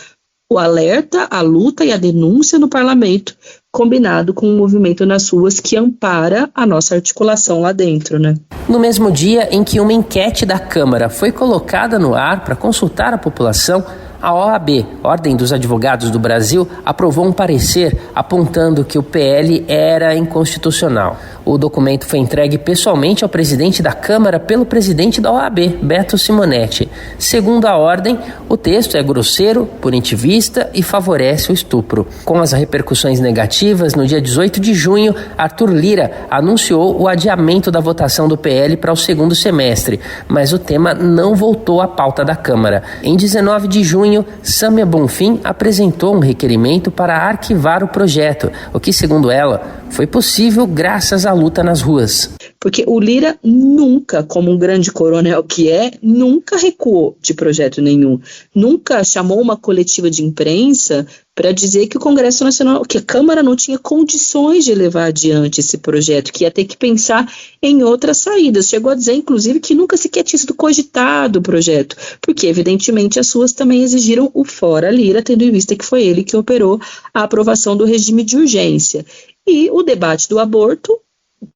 O alerta, a luta e a denúncia no parlamento, combinado com o movimento nas ruas que ampara a nossa articulação lá dentro, né? No mesmo dia em que uma enquete da Câmara foi colocada no ar para consultar a população, a OAB, Ordem dos Advogados do Brasil, aprovou um parecer apontando que o PL era inconstitucional. O documento foi entregue pessoalmente ao presidente da Câmara pelo presidente da OAB, Beto Simonetti. Segundo a ordem, o texto é grosseiro, punitivista e favorece o estupro. Com as repercussões negativas, no dia 18 de junho, Arthur Lira anunciou o adiamento da votação do PL para o segundo semestre, mas o tema não voltou à pauta da Câmara. Em 19 de junho, Sâmia Bonfim apresentou um requerimento para arquivar o projeto, o que, segundo ela, foi possível graças à luta nas ruas. Porque o Lira nunca, como um grande coronel que nunca recuou de projeto nenhum. Nunca chamou uma coletiva de imprensa para dizer que o Congresso Nacional, que a Câmara não tinha condições de levar adiante esse projeto, que ia ter que pensar em outras saídas. Chegou a dizer, inclusive, que nunca sequer tinha sido cogitado o projeto, porque, evidentemente, as suas também exigiram o fora Lira, tendo em vista que foi ele que operou a aprovação do regime de urgência. E o debate do aborto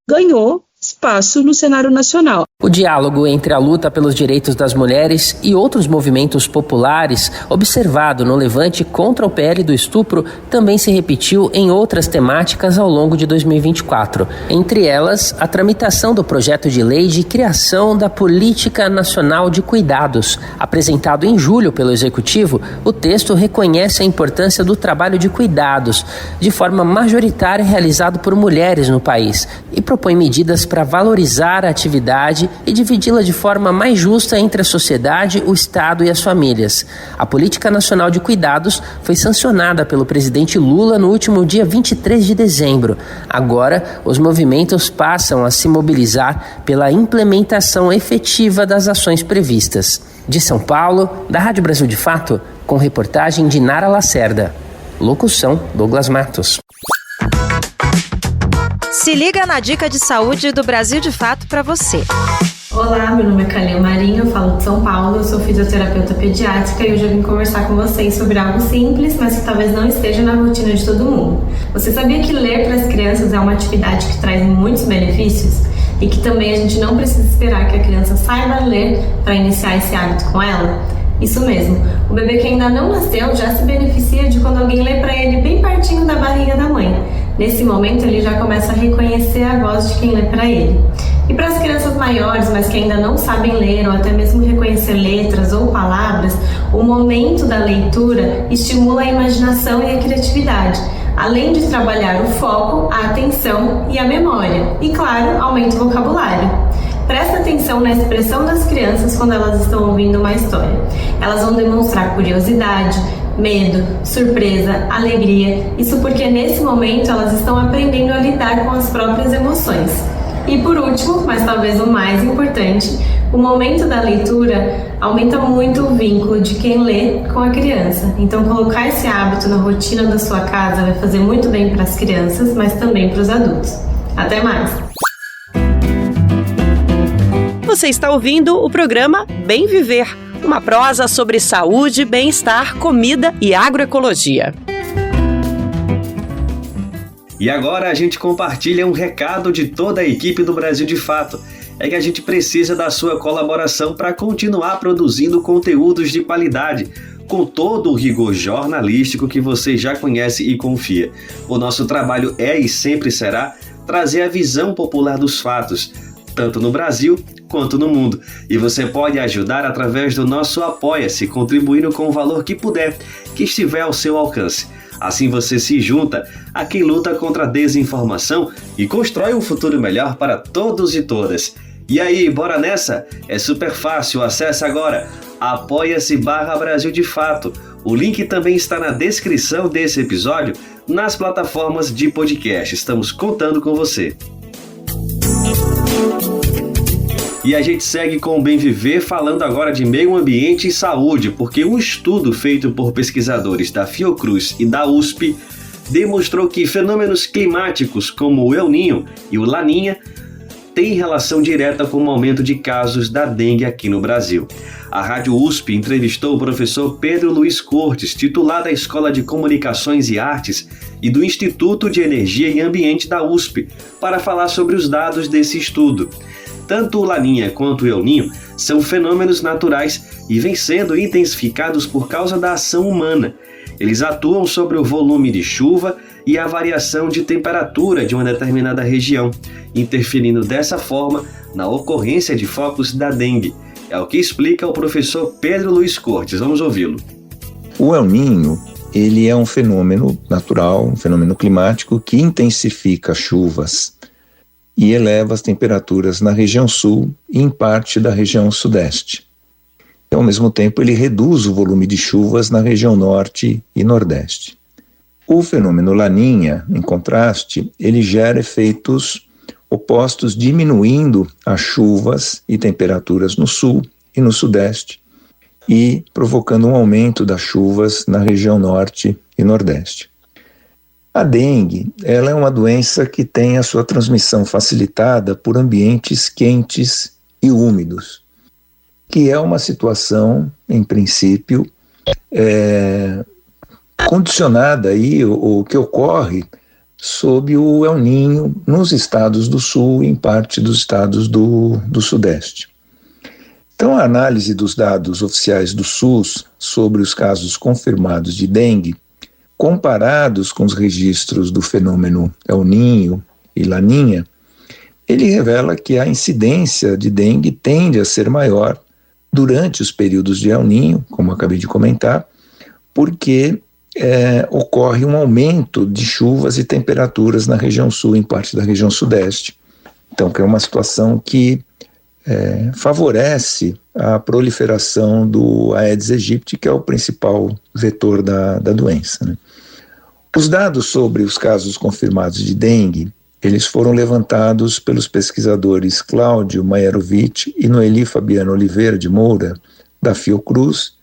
ganhou espaço no cenário nacional. O diálogo entre a luta pelos direitos das mulheres e outros movimentos populares, observado no levante contra o PL do estupro, também se repetiu em outras temáticas ao longo de 2024. Entre elas, a tramitação do projeto de lei de criação da Política Nacional de Cuidados. Apresentado em julho pelo Executivo, o texto reconhece a importância do trabalho de cuidados, de forma majoritária realizado por mulheres no país, e propõe medidas para valorizar a atividade e dividi-la de forma mais justa entre a sociedade, o Estado e as famílias. A Política Nacional de Cuidados foi sancionada pelo presidente Lula no último dia 23 de dezembro. Agora, os movimentos passam a se mobilizar pela implementação efetiva das ações previstas. De São Paulo, da Rádio Brasil de Fato, com reportagem de Nara Lacerda. Locução, Douglas Matos. Se liga na dica de saúde do Brasil de Fato para você. Olá, meu nome é Kalil Marinho, eu falo de São Paulo, eu sou fisioterapeuta pediátrica e hoje eu vim conversar com vocês sobre algo simples, mas que talvez não esteja na rotina de todo mundo. Você sabia que ler para as crianças é uma atividade que traz muitos benefícios? E que também a gente não precisa esperar que a criança saiba ler para iniciar esse hábito com ela? Isso mesmo, o bebê que ainda não nasceu já se beneficia de quando alguém lê para ele bem pertinho da barriga da mãe. Nesse momento ele já começa a reconhecer a voz de quem lê para ele. E para as crianças maiores, mas que ainda não sabem ler ou até mesmo reconhecer letras ou palavras, o momento da leitura estimula a imaginação e a criatividade, além de trabalhar o foco, a atenção e a memória. E claro, aumenta o vocabulário. Presta atenção na expressão das crianças quando elas estão ouvindo uma história. Elas vão demonstrar curiosidade, medo, surpresa, alegria. Isso porque nesse momento elas estão aprendendo a lidar com as próprias emoções. E por último, mas talvez o mais importante, o momento da leitura aumenta muito o vínculo de quem lê com a criança. Então colocar esse hábito na rotina da sua casa vai fazer muito bem para as crianças, mas também para os adultos. Até mais! Você está ouvindo o programa Bem Viver, uma prosa sobre saúde, bem-estar, comida e agroecologia. E agora a gente compartilha um recado de toda a equipe do Brasil de Fato. É que a gente precisa da sua colaboração para continuar produzindo conteúdos de qualidade, com todo o rigor jornalístico que você já conhece e confia. O nosso trabalho é e sempre será trazer a visão popular dos fatos, tanto no Brasil quanto no mundo. E você pode ajudar através do nosso Apoia-se, contribuindo com o valor que puder, que estiver ao seu alcance. Assim você se junta a quem luta contra a desinformação e constrói um futuro melhor para todos e todas. E aí, bora nessa? É super fácil, acessa agora apoia-se/Brasil de Fato. O link também está na descrição desse episódio, nas plataformas de podcast. Estamos contando com você. E a gente segue com o Bem Viver falando agora de meio ambiente e saúde, porque um estudo feito por pesquisadores da Fiocruz e da USP demonstrou que fenômenos climáticos como o El Niño e o Laninha têm relação direta com o aumento de casos da dengue aqui no Brasil. A Rádio USP entrevistou o professor Pedro Luiz Cortes, titular da Escola de Comunicações e Artes e do Instituto de Energia e Ambiente da USP, para falar sobre os dados desse estudo. Tanto o Laninha quanto o El Niño são fenômenos naturais e vêm sendo intensificados por causa da ação humana. Eles atuam sobre o volume de chuva e a variação de temperatura de uma determinada região, interferindo dessa forma na ocorrência de focos da dengue. É o que explica o professor Pedro Luiz Cortes. Vamos ouvi-lo. O El Niño, ele é um fenômeno natural, um fenômeno climático que intensifica as chuvas e eleva as temperaturas na região sul e em parte da região sudeste. Então, ao mesmo tempo, ele reduz o volume de chuvas na região norte e nordeste. O fenômeno Laninha, em contraste, ele gera efeitos opostos, diminuindo as chuvas e temperaturas no sul e no sudeste e provocando um aumento das chuvas na região norte e nordeste. A dengue, ela é uma doença que tem a sua transmissão facilitada por ambientes quentes e úmidos, que é uma situação, em princípio, condicionada aí, o que ocorre sob o El Niño nos estados do Sul e em parte dos estados do Sudeste. Então, a análise dos dados oficiais do SUS sobre os casos confirmados de dengue, comparados com os registros do fenômeno El Niño e Laninha, ele revela que a incidência de dengue tende a ser maior durante os períodos de El Niño, como eu acabei de comentar, porque ocorre um aumento de chuvas e temperaturas na região sul, em parte da região sudeste. Então, que é uma situação que favorece a proliferação do Aedes aegypti, que é o principal vetor da doença, né? Os dados sobre os casos confirmados de dengue, eles foram levantados pelos pesquisadores Cláudio Maierovitch e Noeli Fabiano Oliveira de Moura, da Fiocruz,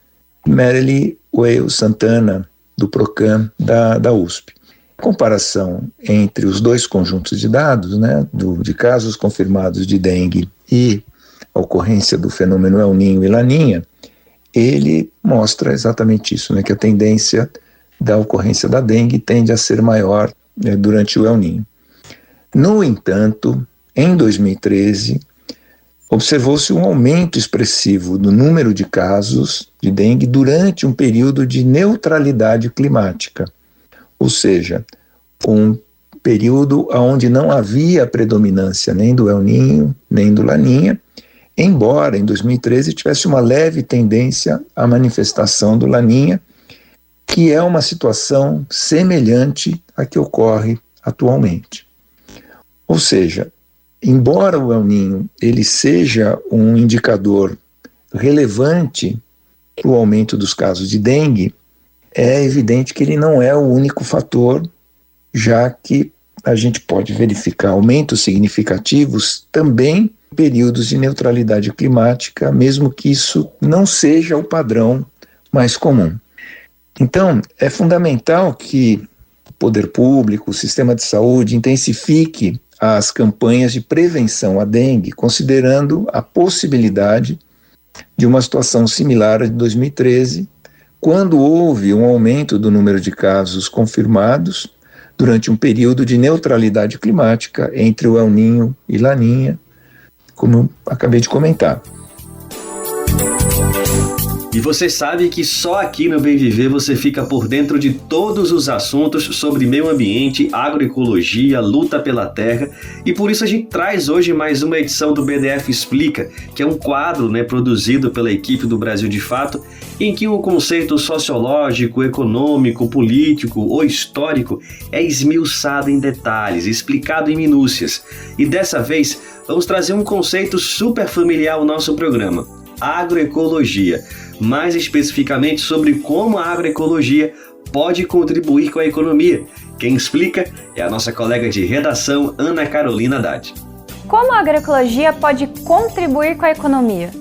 e Merely Weil Santana, do Procam, da USP. A comparação entre os dois conjuntos de dados, né, de casos confirmados de dengue e a ocorrência do fenômeno El Niño e Laninha, ele mostra exatamente isso, né, que a tendência da ocorrência da dengue tende a ser maior durante o El Niño. No entanto, em 2013, observou-se um aumento expressivo do número de casos de dengue durante um período de neutralidade climática, ou seja, um período onde não havia predominância nem do El Niño, nem do Laninha, embora em 2013 tivesse uma leve tendência à manifestação do Laninha, que é uma situação semelhante à que ocorre atualmente. Ou seja, embora o El Niño ele seja um indicador relevante para o aumento dos casos de dengue, é evidente que ele não é o único fator, já que a gente pode verificar aumentos significativos também em períodos de neutralidade climática, mesmo que isso não seja o padrão mais comum. Então, é fundamental que o poder público, o sistema de saúde, intensifique as campanhas de prevenção à dengue, considerando a possibilidade de uma situação similar à de 2013, quando houve um aumento do número de casos confirmados durante um período de neutralidade climática entre o El Niño e Laninha, como eu acabei de comentar. E você sabe que só aqui no Bem Viver você fica por dentro de todos os assuntos sobre meio ambiente, agroecologia, luta pela terra, e por isso a gente traz hoje mais uma edição do BDF Explica, que é um quadro, produzido pela equipe do Brasil de Fato, em que o conceito sociológico, econômico, político ou histórico é esmiuçado em detalhes, explicado em minúcias. E dessa vez vamos trazer um conceito super familiar ao nosso programa: agroecologia, mais especificamente sobre como a agroecologia pode contribuir com a economia. Quem explica é a nossa colega de redação, Ana Carolina Haddad. Como a agroecologia pode contribuir com a economia?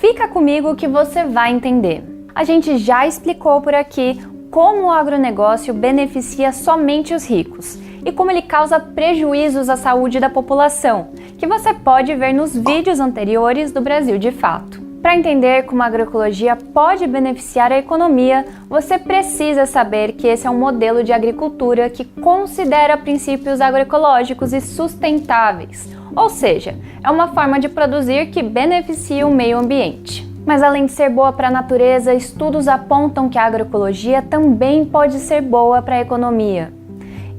Fica comigo que você vai entender. A gente já explicou por aqui como o agronegócio beneficia somente os ricos e como ele causa prejuízos à saúde da população, que você pode ver nos vídeos anteriores do Brasil de Fato. Para entender como a agroecologia pode beneficiar a economia, você precisa saber que esse é um modelo de agricultura que considera princípios agroecológicos e sustentáveis, ou seja, é uma forma de produzir que beneficia o meio ambiente. Mas além de ser boa para a natureza, estudos apontam que a agroecologia também pode ser boa para a economia.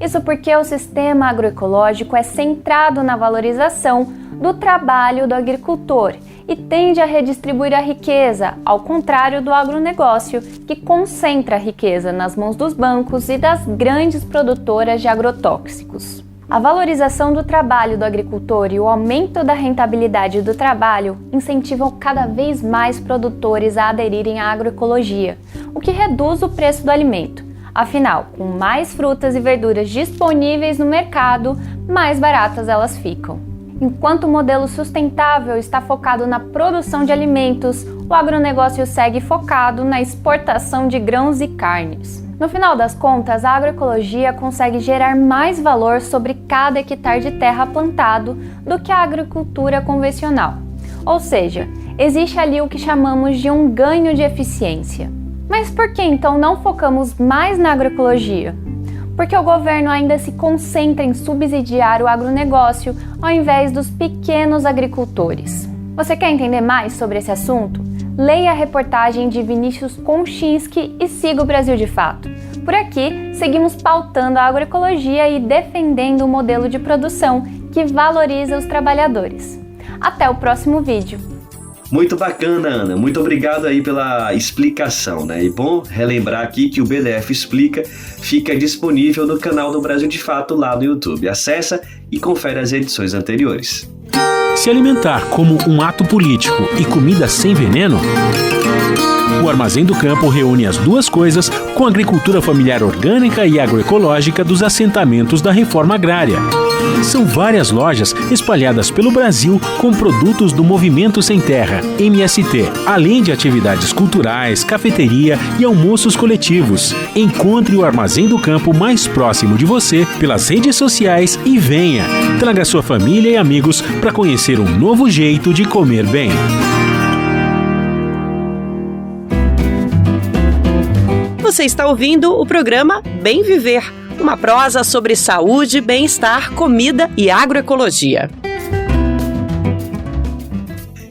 Isso porque o sistema agroecológico é centrado na valorização do trabalho do agricultor e tende a redistribuir a riqueza, ao contrário do agronegócio, que concentra a riqueza nas mãos dos bancos e das grandes produtoras de agrotóxicos. A valorização do trabalho do agricultor e o aumento da rentabilidade do trabalho incentivam cada vez mais produtores a aderirem à agroecologia, o que reduz o preço do alimento. Afinal, com mais frutas e verduras disponíveis no mercado, mais baratas elas ficam. Enquanto o modelo sustentável está focado na produção de alimentos, o agronegócio segue focado na exportação de grãos e carnes. No final das contas, a agroecologia consegue gerar mais valor sobre cada hectare de terra plantado do que a agricultura convencional. Ou seja, existe ali o que chamamos de um ganho de eficiência. Mas por que então não focamos mais na agroecologia? porque o governo ainda se concentra em subsidiar o agronegócio ao invés dos pequenos agricultores. Você quer entender mais sobre esse assunto? Leia a reportagem de Vinícius Konchinski e siga o Brasil de Fato. Por aqui, seguimos pautando a agroecologia e defendendo um modelo de produção que valoriza os trabalhadores. Até o próximo vídeo. Muito bacana, Ana. Muito obrigado aí pela explicação, né? E bom relembrar aqui que o BDF Explica fica disponível no canal do Brasil de Fato lá no YouTube. Acessa e confere as edições anteriores. Se alimentar como um ato político e comida sem veneno? O Armazém do Campo reúne as duas coisas com a agricultura familiar orgânica e agroecológica dos assentamentos da reforma agrária. São várias lojas espalhadas pelo Brasil com produtos do Movimento Sem Terra, MST, além de atividades culturais, cafeteria e almoços coletivos. Encontre o Armazém do Campo mais próximo de você pelas redes sociais e venha. Traga sua família e amigos para conhecer um novo jeito de comer bem. Você está ouvindo o programa Bem Viver, uma prosa sobre saúde, bem-estar, comida e agroecologia.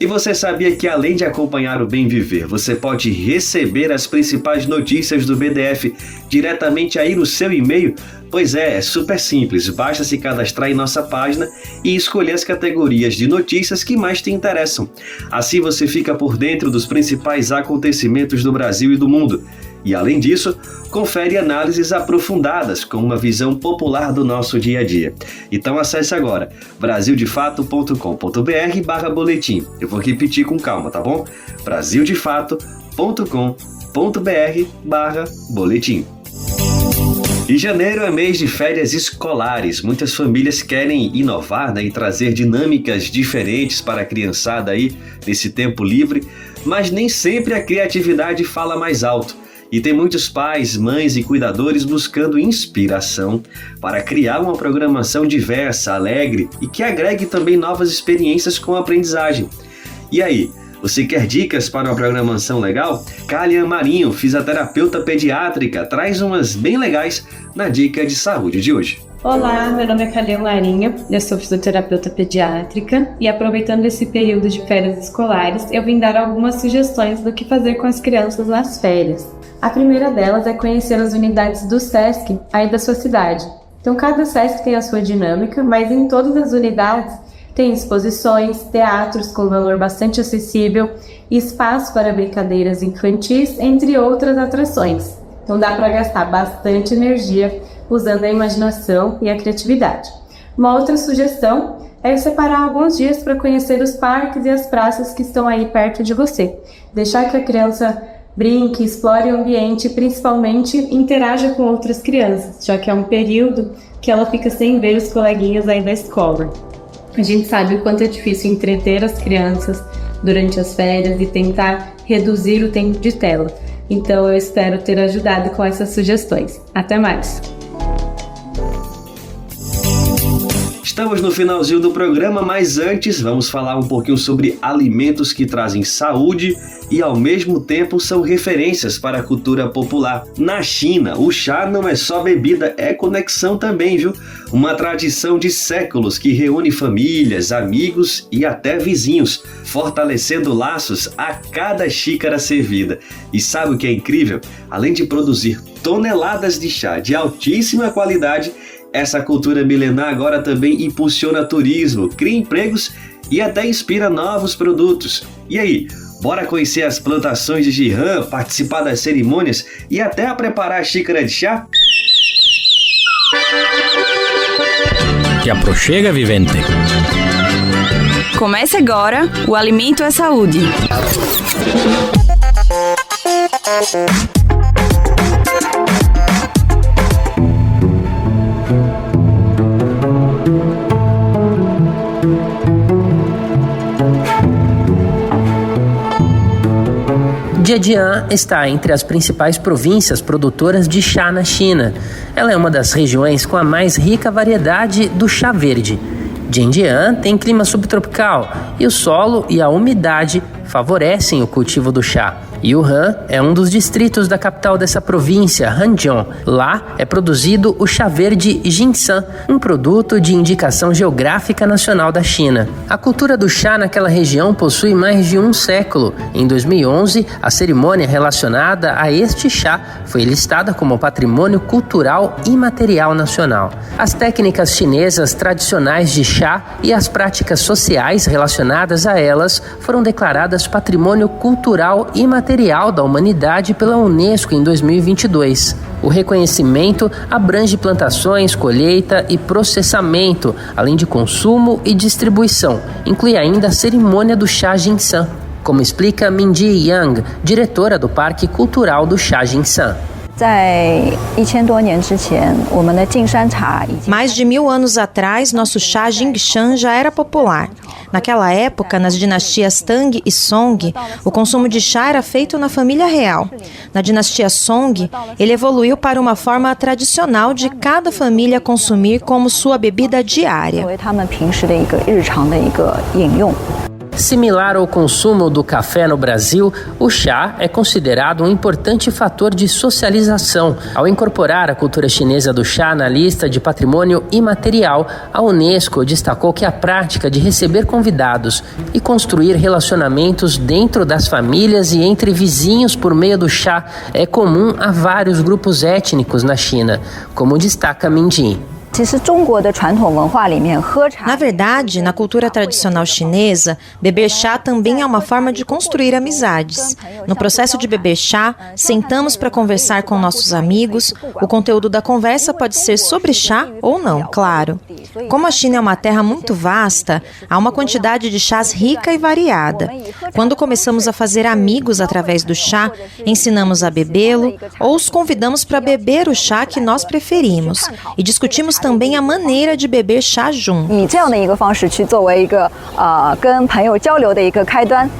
E você sabia que além de acompanhar o Bem Viver, você pode receber as principais notícias do BDF diretamente aí no seu e-mail? Pois é super simples, basta se cadastrar em nossa página e escolher as categorias de notícias que mais te interessam. Assim você fica por dentro dos principais acontecimentos do Brasil e do mundo. E além disso, confere análises aprofundadas com uma visão popular do nosso dia a dia. Então acesse agora brasildefato.com.br/boletim. Eu vou repetir com calma, tá bom? brasildefato.com.br/boletim. E janeiro é mês de férias escolares. Muitas famílias querem inovar, né, e trazer dinâmicas diferentes para a criançada aí nesse tempo livre, mas nem sempre a criatividade fala mais alto. E tem muitos pais, mães e cuidadores buscando inspiração para criar uma programação diversa, alegre e que agregue também novas experiências com a aprendizagem. E aí, você quer dicas para uma programação legal? Kalian Marinho, fisioterapeuta pediátrica, traz umas bem legais na Dica de Saúde de hoje. Olá, meu nome é Kalian Marinho, eu sou fisioterapeuta pediátrica e aproveitando esse período de férias escolares, eu vim dar algumas sugestões do que fazer com as crianças nas férias. A primeira delas é conhecer as unidades do SESC aí da sua cidade. Então, cada SESC tem a sua dinâmica, mas em todas as unidades tem exposições, teatros com valor bastante acessível, espaço para brincadeiras infantis, entre outras atrações. Então, dá para gastar bastante energia usando a imaginação e a criatividade. Uma outra sugestão é separar alguns dias para conhecer os parques e as praças que estão aí perto de você. Deixar que a criança brinque, explore o ambiente e principalmente interaja com outras crianças, já que é um período que ela fica sem ver os coleguinhas aí da escola. A gente sabe o quanto é difícil entreter as crianças durante as férias e tentar reduzir o tempo de tela. Então eu espero ter ajudado com essas sugestões. Até mais! Estamos no finalzinho do programa, mas antes vamos falar um pouquinho sobre alimentos que trazem saúde e ao mesmo tempo são referências para a cultura popular. Na China, o chá não é só bebida, é conexão também, viu? Uma tradição de séculos que reúne famílias, amigos e até vizinhos, fortalecendo laços a cada xícara servida. E sabe o que é incrível? Além de produzir toneladas de chá de altíssima qualidade, essa cultura milenar agora também impulsiona turismo, cria empregos e até inspira novos produtos. E aí, bora conhecer as plantações de Jihan, participar das cerimônias e até a preparar a xícara de chá? Te aproxega, vivente. Comece agora, o Alimento é Saúde. Zhejiang está entre as principais províncias produtoras de chá na China. Ela é uma das regiões com a mais rica variedade do chá verde. Zhejiang tem clima subtropical e o solo e a umidade favorecem o cultivo do chá. Yuhan é um dos distritos da capital dessa província, Hanjiang. Lá é produzido o chá verde ginseng, um produto de indicação geográfica nacional da China. A cultura do chá naquela região possui mais de um século. Em 2011, a cerimônia relacionada a este chá foi listada como patrimônio cultural imaterial nacional. As técnicas chinesas tradicionais de chá e as práticas sociais relacionadas a elas foram declaradas patrimônio cultural imaterial da humanidade pela Unesco em 2022. O reconhecimento abrange plantações, colheita e processamento, além de consumo e distribuição. Inclui ainda a cerimônia do chá ginseng, como explica Minji Yang, diretora do Parque Cultural do Chá Ginseng. Mais de 1000 anos atrás, nosso chá ginseng já era popular. Naquela época, nas dinastias Tang e Song, o consumo de chá era feito na família real. Na dinastia Song, ele evoluiu para uma forma tradicional de cada família consumir como sua bebida diária. Similar ao consumo do café no Brasil, o chá é considerado um importante fator de socialização. Ao incorporar a cultura chinesa do chá na lista de patrimônio imaterial, a Unesco destacou que a prática de receber convidados e construir relacionamentos dentro das famílias e entre vizinhos por meio do chá é comum a vários grupos étnicos na China, como destaca Minji. Na verdade, na cultura tradicional chinesa, beber chá também é uma forma de construir amizades. No processo de beber chá, sentamos para conversar com nossos amigos. O conteúdo da conversa pode ser sobre chá ou não, claro. Como a China é uma terra muito vasta, há uma quantidade de chás rica e variada. Quando começamos a fazer amigos através do chá, ensinamos a bebê-lo ou os convidamos para beber o chá que nós preferimos e discutimos também a maneira de beber chá junto.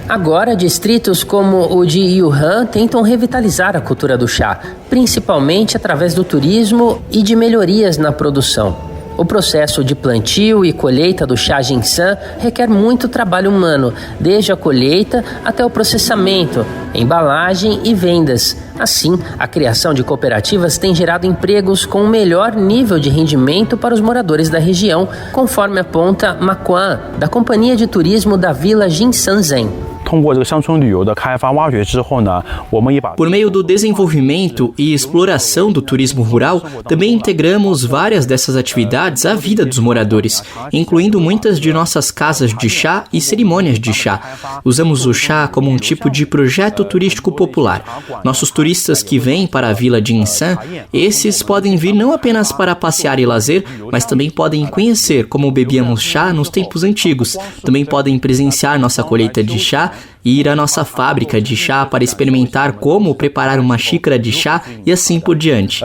Agora, distritos como o de Yuhan tentam revitalizar a cultura do chá, principalmente através do turismo e de melhorias na produção. O processo de plantio e colheita do chá ginseng requer muito trabalho humano, desde a colheita até o processamento, embalagem e vendas. Assim, a criação de cooperativas tem gerado empregos com o melhor nível de rendimento para os moradores da região, conforme aponta Ma Quan, da Companhia de Turismo da Vila Jinshenzhen. Por meio do desenvolvimento e exploração do turismo rural, também integramos várias dessas atividades à vida dos moradores, incluindo muitas de nossas casas de chá e cerimônias de chá. Usamos o chá como um tipo de projeto turístico popular. Nossos turistas que vêm para a Vila Jinsheng, esses podem vir não apenas para passear e lazer, mas também podem conhecer como bebíamos chá nos tempos antigos. Também podem presenciar nossa colheita de chá e ir à nossa fábrica de chá para experimentar como preparar uma xícara de chá e assim por diante.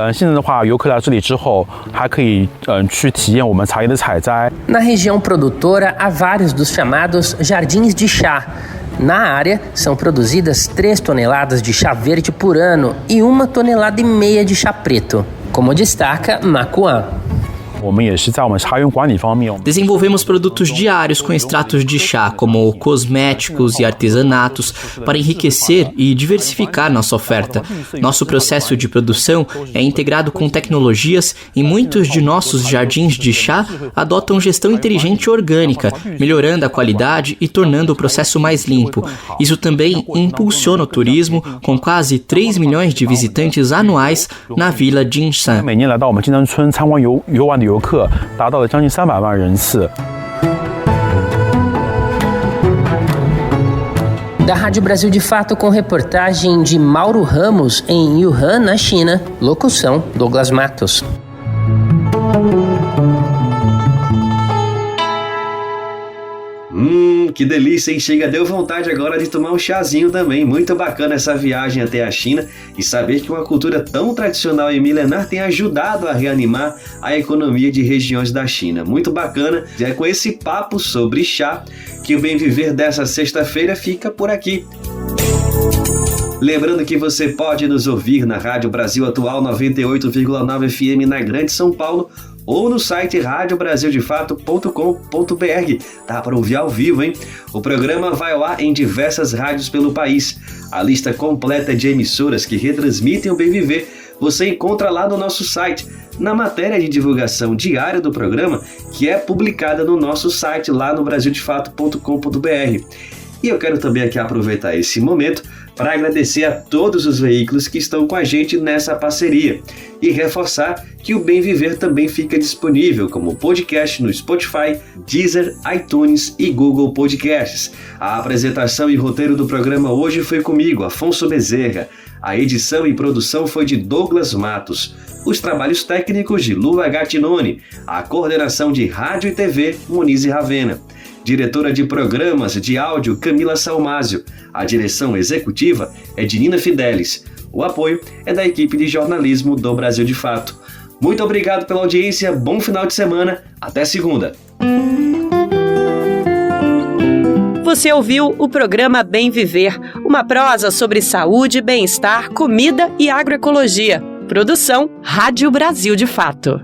Na região produtora, há vários dos chamados jardins de chá. Na área, são produzidas 3 toneladas de chá verde por ano e 1,5 tonelada de chá preto, como destaca Ma Quan. Desenvolvemos produtos diários com extratos de chá, como cosméticos e artesanatos, para enriquecer e diversificar nossa oferta. Nosso processo de produção é integrado com tecnologias e muitos de nossos jardins de chá adotam gestão inteligente e orgânica, melhorando a qualidade e tornando o processo mais limpo. Isso também impulsiona o turismo, com quase 3 milhões de visitantes anuais na Vila Jinsheng. Da Rádio Brasil de Fato, com reportagem de Mauro Ramos em Yuhan, na China. Locução: Douglas Matos. Que delícia, hein? Chega, deu vontade agora de tomar um chazinho também. Muito bacana essa viagem até a China e saber que uma cultura tão tradicional e milenar tem ajudado a reanimar a economia de regiões da China. Muito bacana. É com esse papo sobre chá que o Bem Viver dessa sexta-feira fica por aqui. Lembrando que você pode nos ouvir na Rádio Brasil Atual 98,9 FM na Grande São Paulo ou no site radiobrasildefato.com.br. Dá para ouvir ao vivo, hein? O programa vai ao ar em diversas rádios pelo país. A lista completa de emissoras que retransmitem o Bem Viver você encontra lá no nosso site, na matéria de divulgação diária do programa, que é publicada no nosso site lá no brasildefato.com.br. E eu quero também aqui aproveitar esse momento para agradecer a todos os veículos que estão com a gente nessa parceria e reforçar que o Bem Viver também fica disponível como podcast no Spotify, Deezer, iTunes e Google Podcasts. A apresentação e roteiro do programa hoje foi comigo, Afonso Bezerra. A edição e produção foi de Douglas Matos. Os trabalhos técnicos de Lua Gattinone. A coordenação de rádio e TV, Monize Ravena. Diretora de programas de áudio, Camila Salmásio. A direção executiva é de Nina Fidelis. O apoio é da equipe de jornalismo do Brasil de Fato. Muito obrigado pela audiência, bom final de semana, até segunda. Você ouviu o programa Bem Viver, uma prosa sobre saúde, bem-estar, comida e agroecologia. Produção Rádio Brasil de Fato.